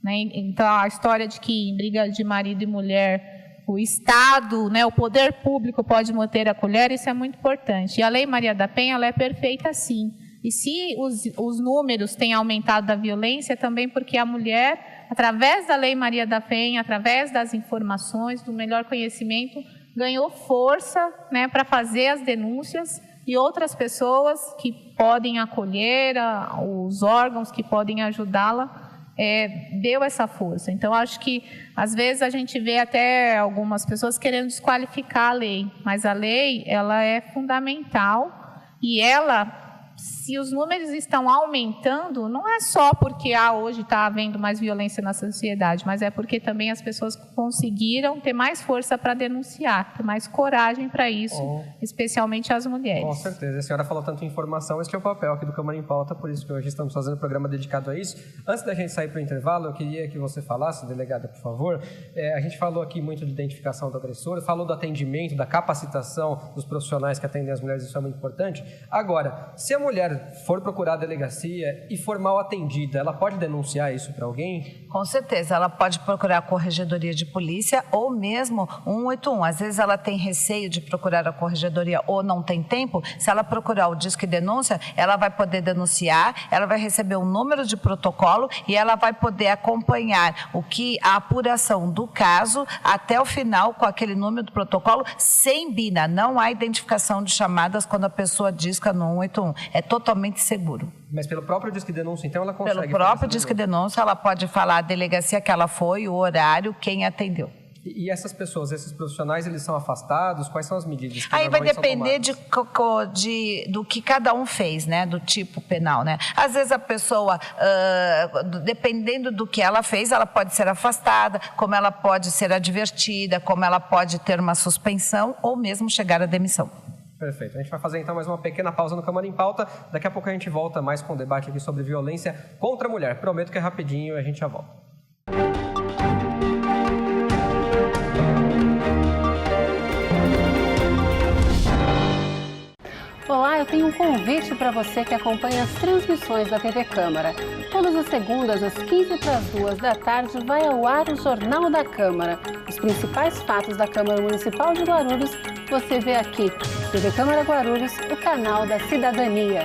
né? Então, a história de que em briga de marido e mulher o Estado, né, o poder público pode manter a colher, isso é muito importante. E a Lei Maria da Penha, ela é perfeita, sim. E se os números têm aumentado da violência, também porque a mulher, através da Lei Maria da Penha, através das informações, do melhor conhecimento, ganhou força, né, para fazer as denúncias, e outras pessoas que podem acolher, os órgãos que podem ajudá-la, deu essa força. Então, acho que, às vezes, a gente vê até algumas pessoas querendo desqualificar a lei, mas a lei, ela é fundamental, e ela... Se os números estão aumentando, não é só porque hoje está havendo mais violência na sociedade, mas é porque também as pessoas conseguiram ter mais força para denunciar, ter mais coragem para isso, especialmente as mulheres. Com certeza. A senhora falou tanto em informação, esse é o papel aqui do Câmara em Pauta, por isso que hoje estamos fazendo um programa dedicado a isso. Antes da gente sair para o intervalo, eu queria que você falasse, delegada, por favor. A gente falou aqui muito de identificação do agressor, falou do atendimento, da capacitação dos profissionais que atendem as mulheres, isso é muito importante. Agora, se a mulher for procurar a delegacia e for mal atendida, ela pode denunciar isso para alguém? Com certeza, ela pode procurar a corregedoria de polícia ou mesmo 181. Às vezes ela tem receio de procurar a corregedoria ou não tem tempo. Se ela procurar o Disque Denúncia, ela vai poder denunciar, ela vai receber um número de protocolo e ela vai poder acompanhar a apuração do caso até o final com aquele número do protocolo sem BINA. Não há identificação de chamadas quando a pessoa disca no 181. É totalmente seguro. Mas pelo próprio Disque Denúncia, então, ela consegue... Pelo próprio Disque Denúncia, ela pode falar a delegacia que ela foi, o horário, quem atendeu. E essas pessoas, esses profissionais, eles são afastados? Quais são as medidas que Aí vai normalmente depender do que cada um fez, né? Do tipo penal, né? Às vezes a pessoa, dependendo do que ela fez, ela pode ser afastada, como ela pode ser advertida, como ela pode ter uma suspensão ou mesmo chegar à demissão. Perfeito. A gente vai fazer então mais uma pequena pausa no Câmara em Pauta. Daqui a pouco a gente volta mais com o debate aqui sobre violência contra a mulher. Prometo que é rapidinho e a gente já volta. Olá, eu tenho um convite para você que acompanha as transmissões da TV Câmara. Todas as segundas, às 15h45 da tarde, vai ao ar o Jornal da Câmara. Os principais fatos da Câmara Municipal de Guarulhos você vê aqui. TV Câmara Guarulhos, o canal da cidadania.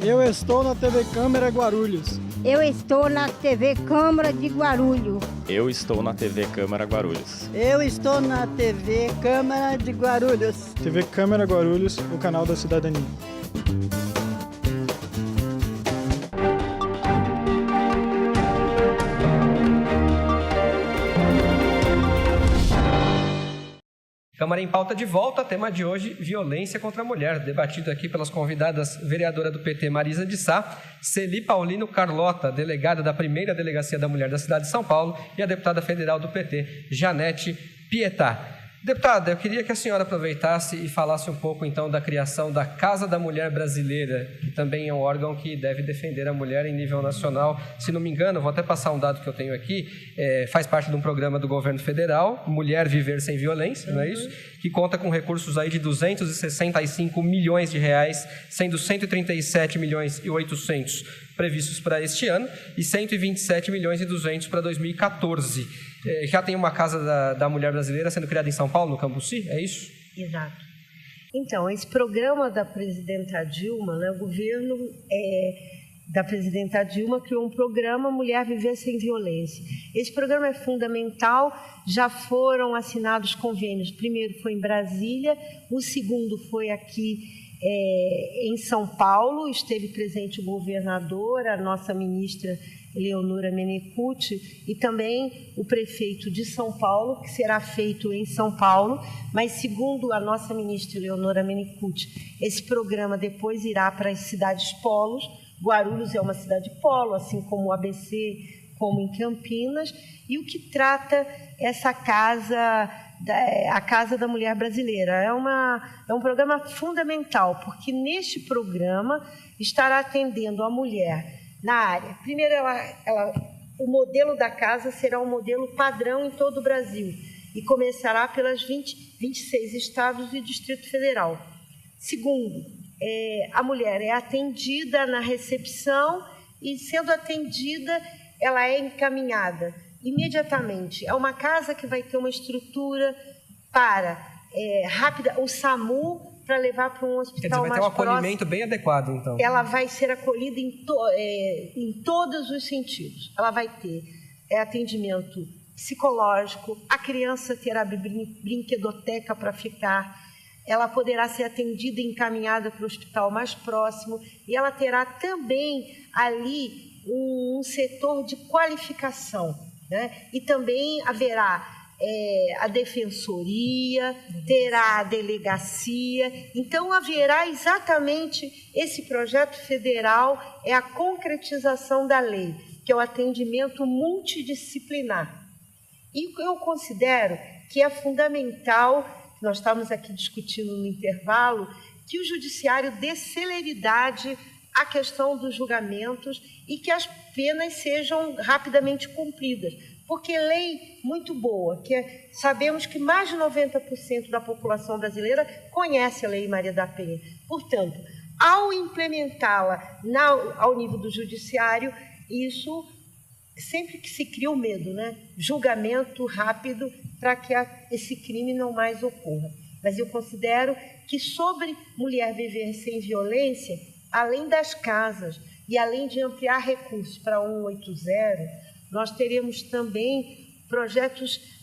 Eu estou na TV Câmara Guarulhos. Eu estou na TV Câmara de Guarulhos. Eu estou na TV Câmara Guarulhos. Eu estou na TV Câmara de Guarulhos. TV Câmara Guarulhos, o canal da cidadania. Câmara em Pauta de volta, tema de hoje, violência contra a mulher, debatido aqui pelas convidadas vereadora do PT Marisa de Sá, Celi Paulino Carlota, delegada da primeira Delegacia da Mulher da cidade de São Paulo, e a deputada federal do PT, Janete Pietá. Deputada, eu queria que a senhora aproveitasse e falasse um pouco, então, da criação da Casa da Mulher Brasileira, que também é um órgão que deve defender a mulher em nível nacional. Se não me engano, vou até passar um dado que eu tenho aqui, faz parte de um programa do governo federal, Mulher Viver Sem Violência, não é isso? Que conta com recursos aí de 265 milhões de reais, sendo 137 milhões e 800 previstos para este ano e 127 milhões e 200 para 2014. Já tem uma Casa da Mulher Brasileira sendo criada em São Paulo, no Cambuci, é isso? Exato. Então, esse programa da presidenta Dilma, né, o governo da presidenta Dilma criou um programa Mulher Viver Sem Violência. Esse programa é fundamental, já foram assinados convênios. O primeiro foi em Brasília, o segundo foi aqui em São Paulo, esteve presente o governador, a nossa ministra Eleonora Menecute e também o prefeito de São Paulo, que será feito em São Paulo, mas segundo a nossa ministra Eleonora Menecute, esse programa depois irá para as cidades polos. Guarulhos é uma cidade polo, assim como o ABC, como em Campinas, e o que trata essa casa, a Casa da Mulher Brasileira. É um programa fundamental, porque neste programa estará atendendo a mulher na área. Primeiro, o modelo da casa será um modelo padrão em todo o Brasil e começará pelas 26 estados e Distrito Federal. Segundo, a mulher é atendida na recepção e, sendo atendida, ela é encaminhada imediatamente. É uma casa que vai ter uma estrutura rápida, o SAMU, para levar para um hospital mais próximo. Vai ter um acolhimento bem adequado, então. Ela vai ser acolhida em todos os sentidos. Ela vai ter atendimento psicológico, a criança terá brinquedoteca para ficar, ela poderá ser atendida e encaminhada para o hospital mais próximo, e ela terá também ali um setor de qualificação, né? E também haverá a defensoria, terá a delegacia. Então, haverá exatamente esse projeto federal, é a concretização da lei, que é o atendimento multidisciplinar. E eu considero que é fundamental, nós estamos aqui discutindo no intervalo, que o judiciário dê celeridade à questão dos julgamentos e que as penas sejam rapidamente cumpridas. Porque lei muito boa, sabemos que mais de 90% da população brasileira conhece a Lei Maria da Penha. Portanto, ao implementá-la ao nível do judiciário, isso sempre que se cria o medo, né? Julgamento rápido para que esse crime não mais ocorra. Mas eu considero que sobre Mulher Viver Sem Violência, além das casas e além de ampliar recursos para 180, nós teremos também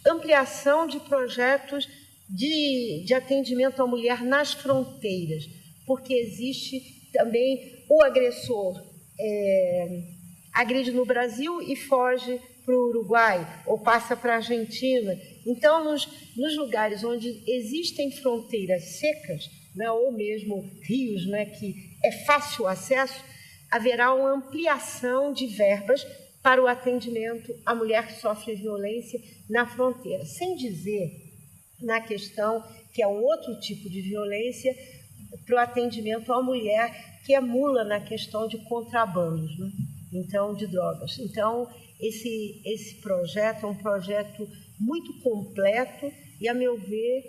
ampliação de projetos de atendimento à mulher nas fronteiras, porque existe também o agressor agride no Brasil e foge para o Uruguai ou passa para a Argentina. Então, nos lugares onde existem fronteiras secas, né, ou mesmo rios, né, que é fácil acesso, haverá uma ampliação de verbas para o atendimento à mulher que sofre violência na fronteira. Sem dizer na questão que é um outro tipo de violência para o atendimento à mulher que é mula na questão de contrabandos, né? Então, de drogas. Então, esse projeto é um projeto muito completo e, a meu ver,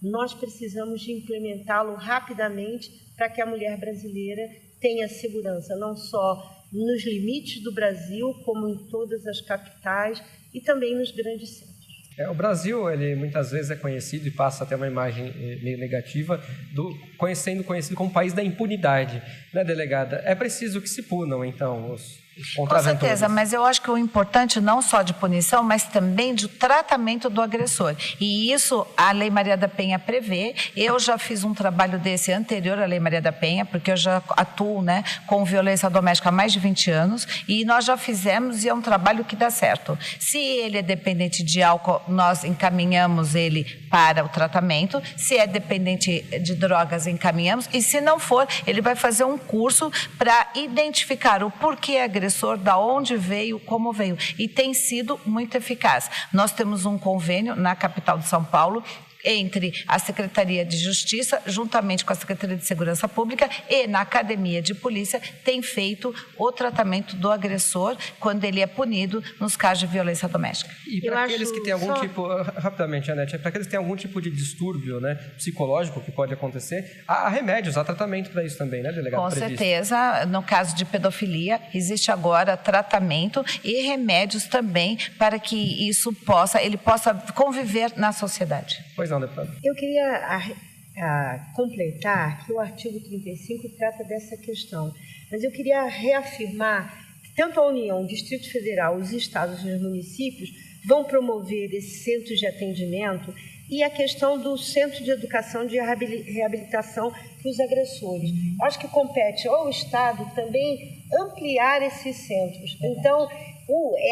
nós precisamos de implementá-lo rapidamente para que a mulher brasileira tenha segurança, não só nos limites do Brasil, como em todas as capitais e também nos grandes centros. O Brasil, ele muitas vezes é conhecido e passa até uma imagem meio negativa, sendo conhecido como país da impunidade, né, delegada? É preciso que se punam, então, os contraventores. Com certeza, mas eu acho que o importante não só de punição, mas também de tratamento do agressor. E isso a Lei Maria da Penha prevê. Eu já fiz um trabalho desse anterior à Lei Maria da Penha, porque eu já atuo, né, com violência doméstica há mais de 20 anos, e nós já fizemos e é um trabalho que dá certo. Se ele é dependente de álcool, nós encaminhamos ele para o tratamento. Se é dependente de drogas, encaminhamos. E se não for, ele vai fazer um curso para identificar o porquê agressor, da onde veio, como veio. E tem sido muito eficaz. Nós temos um convênio na capital de São Paulo entre a Secretaria de Justiça, juntamente com a Secretaria de Segurança Pública e na Academia de Polícia, tem feito o tratamento do agressor quando ele é punido nos casos de violência doméstica. E para aqueles que têm algum tipo, rapidamente, Anete, para aqueles que têm algum tipo de distúrbio, né, psicológico que pode acontecer, há remédios, há tratamento para isso também, né, delegado? Com certeza, no caso de pedofilia, existe agora tratamento e remédios também para que ele possa conviver na sociedade. Pois não, deputado. Eu queria completar que o artigo 35 trata dessa questão, mas eu queria reafirmar que tanto a União, o Distrito Federal, os estados e os municípios vão promover esse centro de atendimento e a questão do centro de educação de reabilitação para os agressores. Acho que compete ao Estado também ampliar esses centros. Então,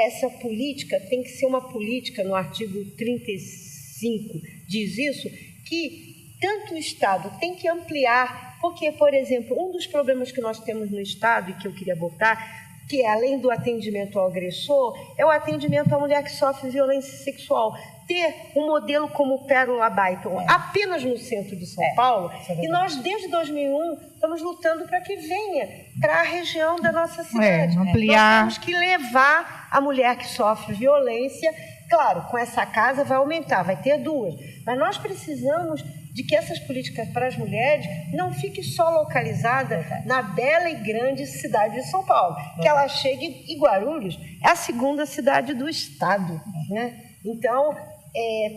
essa política tem que ser uma política, no artigo 35 diz isso, que tanto o Estado tem que ampliar, porque, por exemplo, um dos problemas que nós temos no Estado, e que eu queria abordar, que é, além do atendimento ao agressor, é o atendimento à mulher que sofre violência sexual. Ter um modelo como o Pérola Byton apenas no centro de São Paulo, e nós, desde 2001, estamos lutando para que venha para a região da nossa cidade. Ampliar. Nós temos que levar a mulher que sofre violência. Claro, com essa casa vai aumentar, vai ter 2. Mas nós precisamos de que essas políticas para as mulheres não fiquem só localizadas na bela e grande cidade de São Paulo. Que ela chegue em Guarulhos, é a segunda cidade do estado, né? Então,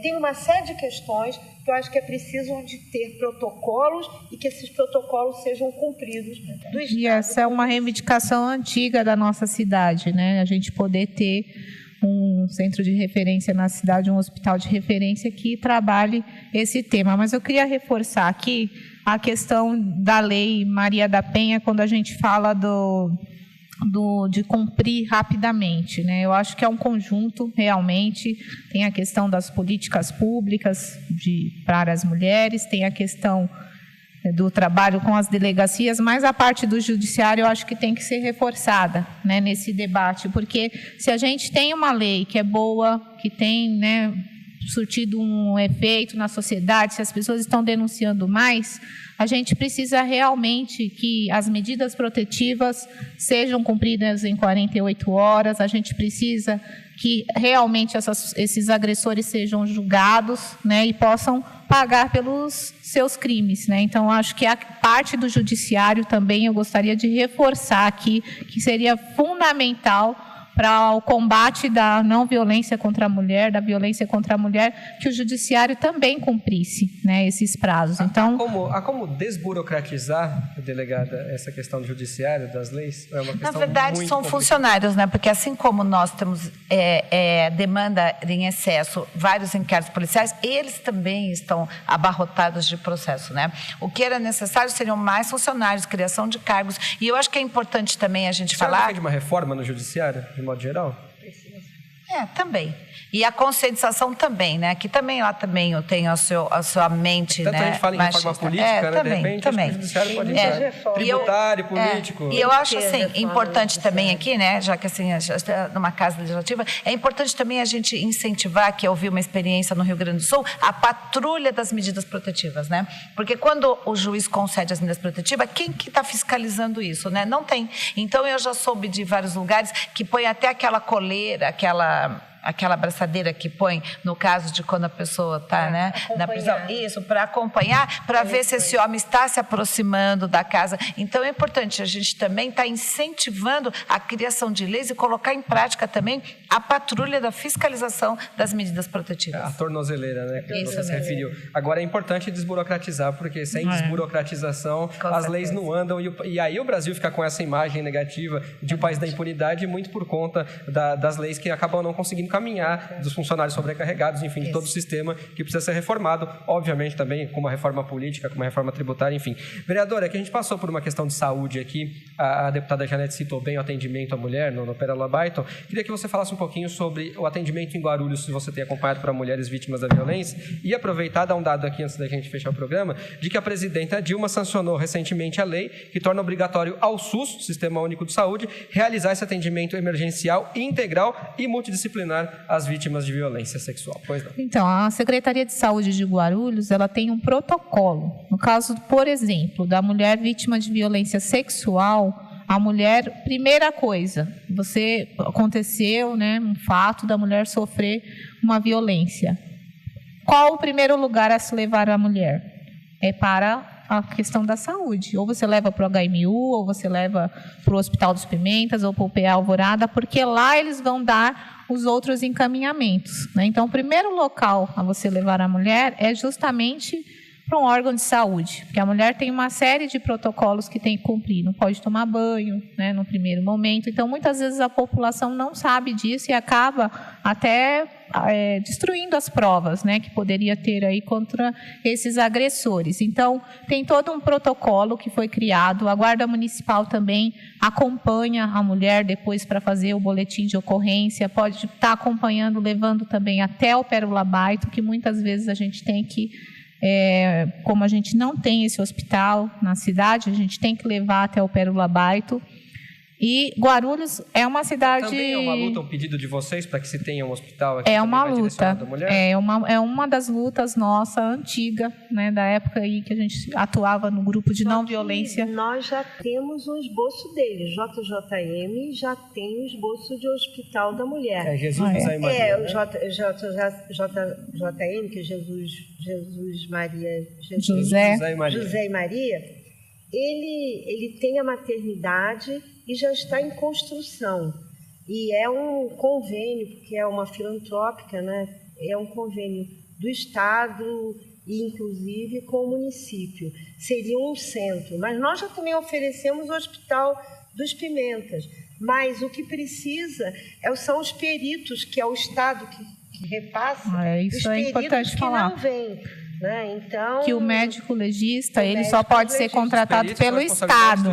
tem uma série de questões que eu acho que é preciso de ter protocolos e que esses protocolos sejam cumpridos do estado. E essa é uma reivindicação antiga da nossa cidade, né? A gente poder ter um centro de referência na cidade, um hospital de referência que trabalhe esse tema. Mas eu queria reforçar aqui a questão da Lei Maria da Penha, quando a gente fala de cumprir rapidamente, né? Eu acho que é um conjunto, realmente. Tem a questão das políticas públicas para as mulheres, tem a questão do trabalho com as delegacias, mas a parte do judiciário eu acho que tem que ser reforçada, né, nesse debate, porque se a gente tem uma lei que é boa, que tem, né, surtido um efeito na sociedade, se as pessoas estão denunciando mais, a gente precisa realmente que as medidas protetivas sejam cumpridas em 48 horas, a gente precisa que realmente esses agressores sejam julgados, né, e possam pagar pelos seus crimes, né? Então, acho que a parte do judiciário também eu gostaria de reforçar aqui, que seria fundamental o combate da não violência contra a mulher, da violência contra a mulher, que o judiciário também cumprisse, né, esses prazos. Então, há como desburocratizar, delegada, essa questão do judiciário, das leis? É uma questão Na verdade, muito são complicada. funcionários, né? Porque assim como nós temos demanda em excesso, vários inquéritos policiais, eles também estão abarrotados de processo, né? O que era necessário seriam mais funcionários, criação de cargos. E eu acho que é importante também a gente falar... Você defende uma reforma no judiciário, de modo geral? Também. E a conscientização também, né? Que também lá também eu tenho a sua mente, Tanto né? a gente fala em reforma política, né? Também, De repente, também. acho que o judiciário pode entrar. Tributário, político. E eu acho, assim, importante também aqui, né? Já que, assim, numa casa legislativa, é importante também a gente incentivar, que eu vi uma experiência no Rio Grande do Sul, a patrulha das medidas protetivas, né? Porque quando o juiz concede as medidas protetivas, quem que está fiscalizando isso, né? Não tem. Então, eu já soube de vários lugares que põe até aquela coleira, aquela abraçadeira que põe no caso de quando a pessoa está, né, na prisão. Isso, para acompanhar, para ver se esse homem está se aproximando da casa. Então, é importante a gente também estar incentivando a criação de leis e colocar em prática também a patrulha da fiscalização das medidas protetivas. A tornozeleira, né, que você se referiu. Agora, é importante desburocratizar, porque sem desburocratização, as leis não andam. E aí o Brasil fica com essa imagem negativa de um país da impunidade, muito por conta das leis que acabam não conseguindo caminhar, dos funcionários sobrecarregados, enfim, de todo o sistema que precisa ser reformado, obviamente também com uma reforma política, com uma reforma tributária, enfim. Vereadora, que a gente passou por uma questão de saúde aqui, a deputada Janete citou bem o atendimento à mulher no Pérola Byton. Queria que você falasse um pouquinho sobre o atendimento em Guarulhos, se você tem acompanhado para mulheres vítimas da violência, e aproveitar, dar um dado aqui antes da gente fechar o programa, de que a presidenta Dilma sancionou recentemente a lei que torna obrigatório ao SUS, Sistema Único de Saúde, realizar esse atendimento emergencial, integral e multidisciplinar às vítimas de violência sexual. Pois não. Então, a Secretaria de Saúde de Guarulhos, ela tem um protocolo. No caso, por exemplo, da mulher vítima de violência sexual, a mulher, primeira coisa, aconteceu, né, um fato da mulher sofrer uma violência. Qual o primeiro lugar a se levar a mulher? É para a questão da saúde. Ou você leva para o HMU, ou você leva para o Hospital dos Pimentas, ou para o PA Alvorada, porque lá eles vão dar os outros encaminhamentos, né? Então, o primeiro local a você levar a mulher é justamente para um órgão de saúde, porque a mulher tem uma série de protocolos que tem que cumprir, não pode tomar banho, né, no primeiro momento. Então, muitas vezes a população não sabe disso e acaba até destruindo as provas, né, que poderia ter aí contra esses agressores. Então, tem todo um protocolo que foi criado, a Guarda Municipal também acompanha a mulher depois para fazer o boletim de ocorrência, pode estar acompanhando, levando também até o Pérola Byton, que muitas vezes a gente tem que como a gente não tem esse hospital na cidade, a gente tem que levar até o Pérola Byton. E Guarulhos é uma cidade... Também é uma luta, um pedido de vocês para que se tenha um hospital aqui? É uma luta. É uma das lutas nossa, antiga, né, da época aí que a gente atuava no grupo de não violência. Nós já temos um esboço dele. JJM já tem um esboço de hospital da mulher. É Jesus José e Maria. O JJM, que é Jesus Maria... José e Maria, ele tem a maternidade e já está em construção. E é um convênio, porque é uma filantrópica, né? É um convênio do Estado e, inclusive, com o município. Seria um centro. Mas nós já também oferecemos o Hospital dos Pimentas. Mas o que precisa são os peritos, que é o Estado que repassa. Isso é importante falar. Não vêm. Né? Então, que o médico legista ele só pode ser contratado pelo Estado.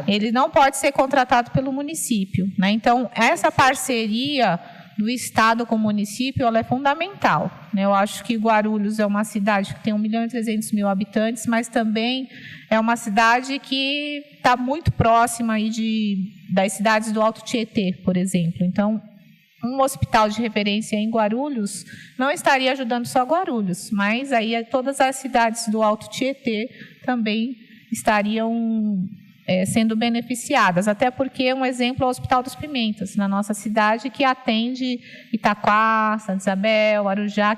Ele não pode ser contratado pelo município, né? Então, essa parceria do Estado com o município ela é fundamental, né? Eu acho que Guarulhos é uma cidade que tem 1.300.000 habitantes, mas também é uma cidade que está muito próxima aí das cidades do Alto Tietê, por exemplo. Então, um hospital de referência em Guarulhos não estaria ajudando só Guarulhos, mas aí todas as cidades do Alto Tietê também estariam sendo beneficiadas, até porque um exemplo é o Hospital dos Pimentas, na nossa cidade, que atende Itaquá, Santa Isabel, Arujá,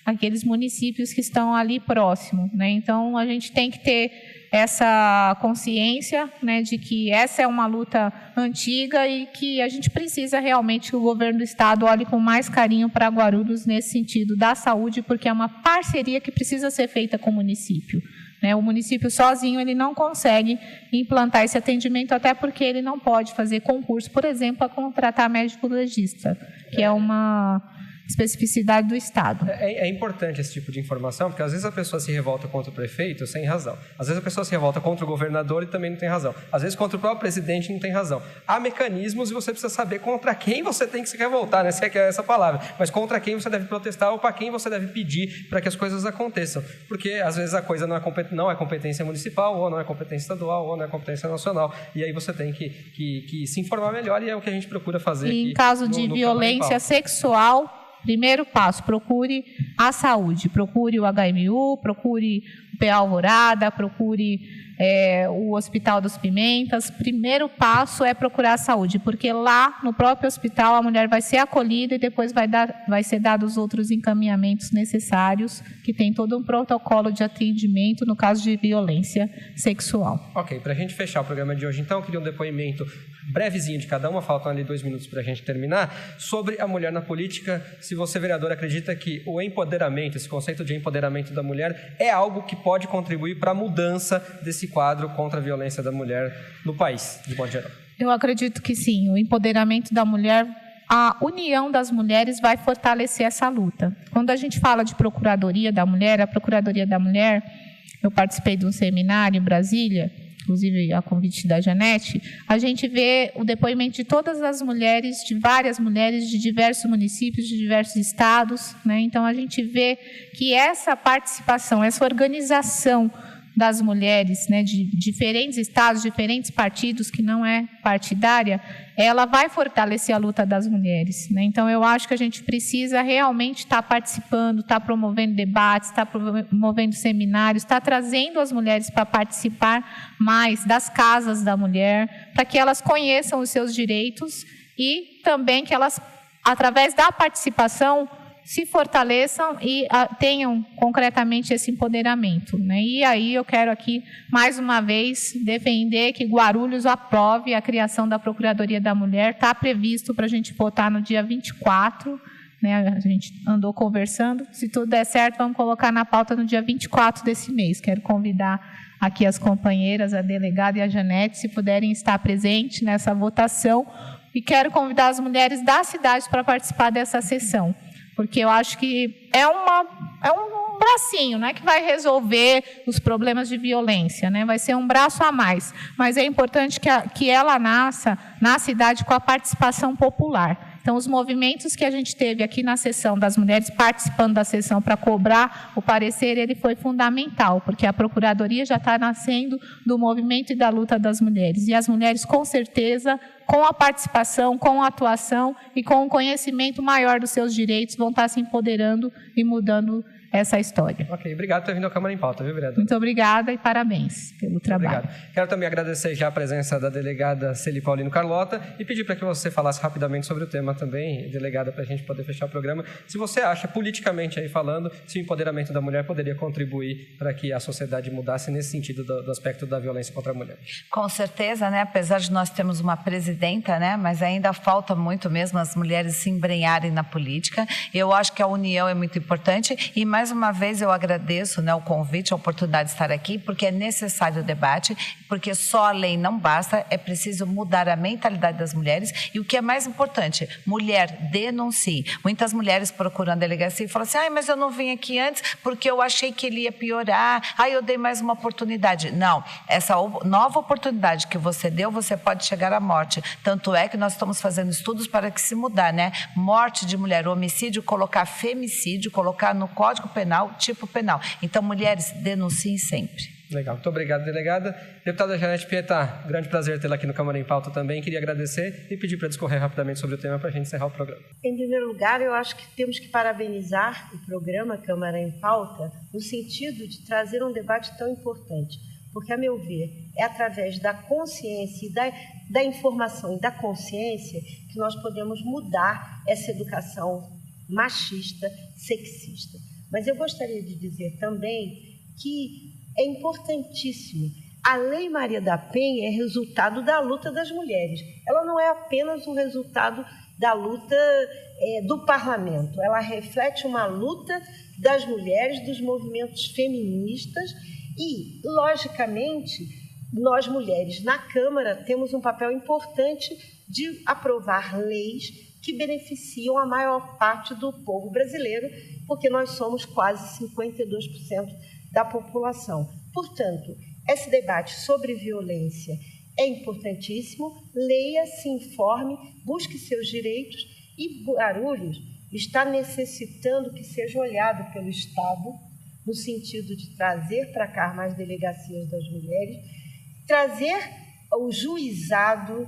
aqueles municípios que estão ali próximo, né? Então, a gente tem que ter essa consciência, né, de que essa é uma luta antiga e que a gente precisa realmente que o governo do estado olhe com mais carinho para Guarulhos nesse sentido da saúde, porque é uma parceria que precisa ser feita com o município. Né? O município sozinho ele não consegue implantar esse atendimento, até porque ele não pode fazer concurso, por exemplo, para contratar médico legista, que é uma especificidade do Estado. É importante esse tipo de informação, porque às vezes a pessoa se revolta contra o prefeito sem razão. Às vezes a pessoa se revolta contra o governador e também não tem razão. Às vezes contra o próprio presidente não tem razão. Há mecanismos e você precisa saber contra quem você tem que se revoltar, né? Se é que é essa palavra. Mas contra quem você deve protestar ou para quem você deve pedir para que as coisas aconteçam. Porque às vezes a coisa não é competência municipal, ou não é competência estadual, ou não é competência nacional. E aí você tem que se informar melhor e é o que a gente procura fazer aqui. Em caso de violência sexual, primeiro passo, procure a saúde, procure o HMU, procure o PA Alvorada, procure o Hospital dos Pimentas. Primeiro passo é procurar a saúde, porque lá no próprio hospital a mulher vai ser acolhida e depois vai ser dados os outros encaminhamentos necessários, que tem todo um protocolo de atendimento no caso de violência sexual. Ok, para a gente fechar o programa de hoje, então, eu queria um depoimento brevezinho de cada uma, faltam ali 2 minutos para a gente terminar, sobre a mulher na política. Se você, vereador, acredita que o empoderamento, esse conceito de empoderamento da mulher, é algo que pode contribuir para a mudança desse quadro contra a violência da mulher no país, de modo geral? Eu acredito que sim, o empoderamento da mulher, a união das mulheres vai fortalecer essa luta. Quando a gente fala de Procuradoria da Mulher, a Procuradoria da Mulher, eu participei de um seminário em Brasília, inclusive a convite da Janete, a gente vê o depoimento de todas as mulheres, de várias mulheres de diversos municípios, de diversos estados, né? Então, a gente vê que essa participação, essa organização das mulheres, né, de diferentes estados, diferentes partidos, que não é partidária, ela vai fortalecer a luta das mulheres, né? Então, eu acho que a gente precisa realmente estar participando, estar promovendo debates, estar promovendo seminários, estar trazendo as mulheres para participar mais das casas da mulher, para que elas conheçam os seus direitos e também que elas, através da participação, se fortaleçam e tenham concretamente esse empoderamento, né? E aí eu quero aqui, mais uma vez, defender que Guarulhos aprove a criação da Procuradoria da Mulher. Está previsto para a gente votar no dia 24, né? A gente andou conversando. Se tudo der certo, vamos colocar na pauta no dia 24 desse mês. Quero convidar aqui as companheiras, a delegada e a Janete, se puderem estar presentes nessa votação. E quero convidar as mulheres da cidade para participar dessa sessão, porque eu acho que é um bracinho, né, que vai resolver os problemas de violência, né? Vai ser um braço a mais, mas é importante que ela nasça na cidade com a participação popular. Então, os movimentos que a gente teve aqui na sessão das mulheres participando da sessão para cobrar o parecer, ele foi fundamental, porque a Procuradoria já está nascendo do movimento e da luta das mulheres. E as mulheres, com certeza, com a participação, com a atuação e com o conhecimento maior dos seus direitos, vão estar se empoderando e mudando essa história. Ok, obrigado por ter vindo ao Câmara em Pauta, viu, vereador? Muito obrigada e parabéns pelo trabalho. Obrigado. Quero também agradecer já a presença da delegada Celi Paulino Carlota e pedir para que você falasse rapidamente sobre o tema também, delegada, para a gente poder fechar o programa. Se você acha, politicamente aí falando, se o empoderamento da mulher poderia contribuir para que a sociedade mudasse nesse sentido do aspecto da violência contra a mulher. Com certeza, né? Apesar de nós termos uma presidenta, né? Mas ainda falta muito mesmo as mulheres se embrenharem na política. Eu acho que a união é muito importante e mais uma vez eu agradeço, né, o convite, a oportunidade de estar aqui, porque é necessário o debate, porque só a lei não basta, é preciso mudar a mentalidade das mulheres e o que é mais importante, mulher, denuncie. Muitas mulheres procuram a delegacia e falam assim, mas eu não vim aqui antes porque eu achei que ele ia piorar, eu dei mais uma oportunidade. Não, essa nova oportunidade que você deu, você pode chegar à morte. Tanto é que nós estamos fazendo estudos para que se mudar, né? Morte de mulher, homicídio, colocar femicídio, colocar no Código Penal, tipo penal. Então, mulheres, denunciem sempre. Legal, muito obrigado, delegada. Deputada Janete Pietá, grande prazer tê-la aqui no Câmara em Pauta também. Queria agradecer e pedir para discorrer rapidamente sobre o tema para a gente encerrar o programa. Em primeiro lugar, eu acho que temos que parabenizar o programa Câmara em Pauta no sentido de trazer um debate tão importante, porque, a meu ver, é através da consciência e da informação e da consciência que nós podemos mudar essa educação machista, sexista. Mas eu gostaria de dizer também que é importantíssimo. A Lei Maria da Penha é resultado da luta das mulheres. Ela não é apenas o resultado da luta do parlamento. Ela reflete uma luta das mulheres, dos movimentos feministas e, logicamente, nós mulheres na Câmara temos um papel importante de aprovar leis que beneficiam a maior parte do povo brasileiro, porque nós somos quase 52% da população. Portanto, esse debate sobre violência é importantíssimo. Leia, se informe, busque seus direitos e Guarulhos está necessitando que seja olhado pelo Estado no sentido de trazer para cá mais delegacias das mulheres, trazer o juizado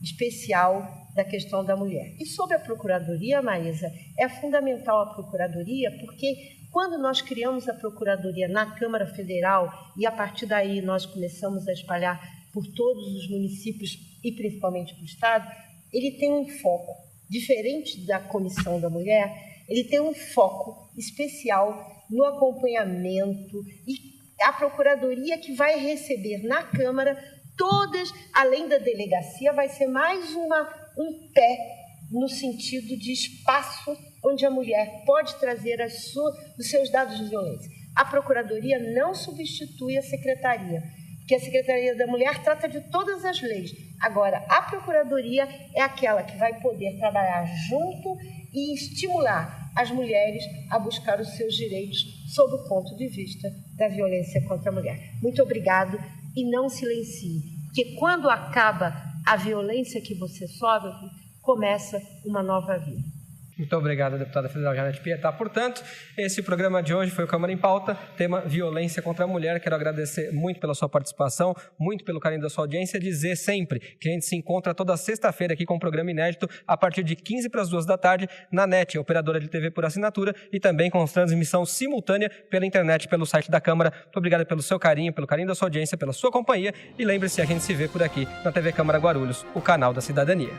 especial da questão da mulher. E sobre a Procuradoria, Maísa, é fundamental a Procuradoria, porque quando nós criamos a Procuradoria na Câmara Federal e a partir daí nós começamos a espalhar por todos os municípios e principalmente para o Estado, ele tem um foco, diferente da Comissão da Mulher, ele tem um foco especial no acompanhamento e a Procuradoria que vai receber na Câmara todas, além da delegacia, vai ser mais um pé no sentido de espaço onde a mulher pode trazer os seus dados de violência. A Procuradoria não substitui a Secretaria, porque a Secretaria da Mulher trata de todas as leis. Agora, a Procuradoria é aquela que vai poder trabalhar junto e estimular as mulheres a buscar os seus direitos sob o ponto de vista da violência contra a mulher. Muito obrigado e não silencie, porque quando acaba a violência que você sofre, começa uma nova vida. Muito obrigado, deputada federal Janete Pietá. Portanto, esse programa de hoje foi o Câmara em Pauta, tema violência contra a mulher. Quero agradecer muito pela sua participação, muito pelo carinho da sua audiência, dizer sempre que a gente se encontra toda sexta-feira aqui com um programa inédito a partir de 15:45 da tarde na NET, operadora de TV por assinatura, e também com transmissão simultânea pela internet, pelo site da Câmara. Muito obrigado pelo seu carinho, pelo carinho da sua audiência, pela sua companhia e lembre-se, a gente se vê por aqui na TV Câmara Guarulhos, o canal da cidadania.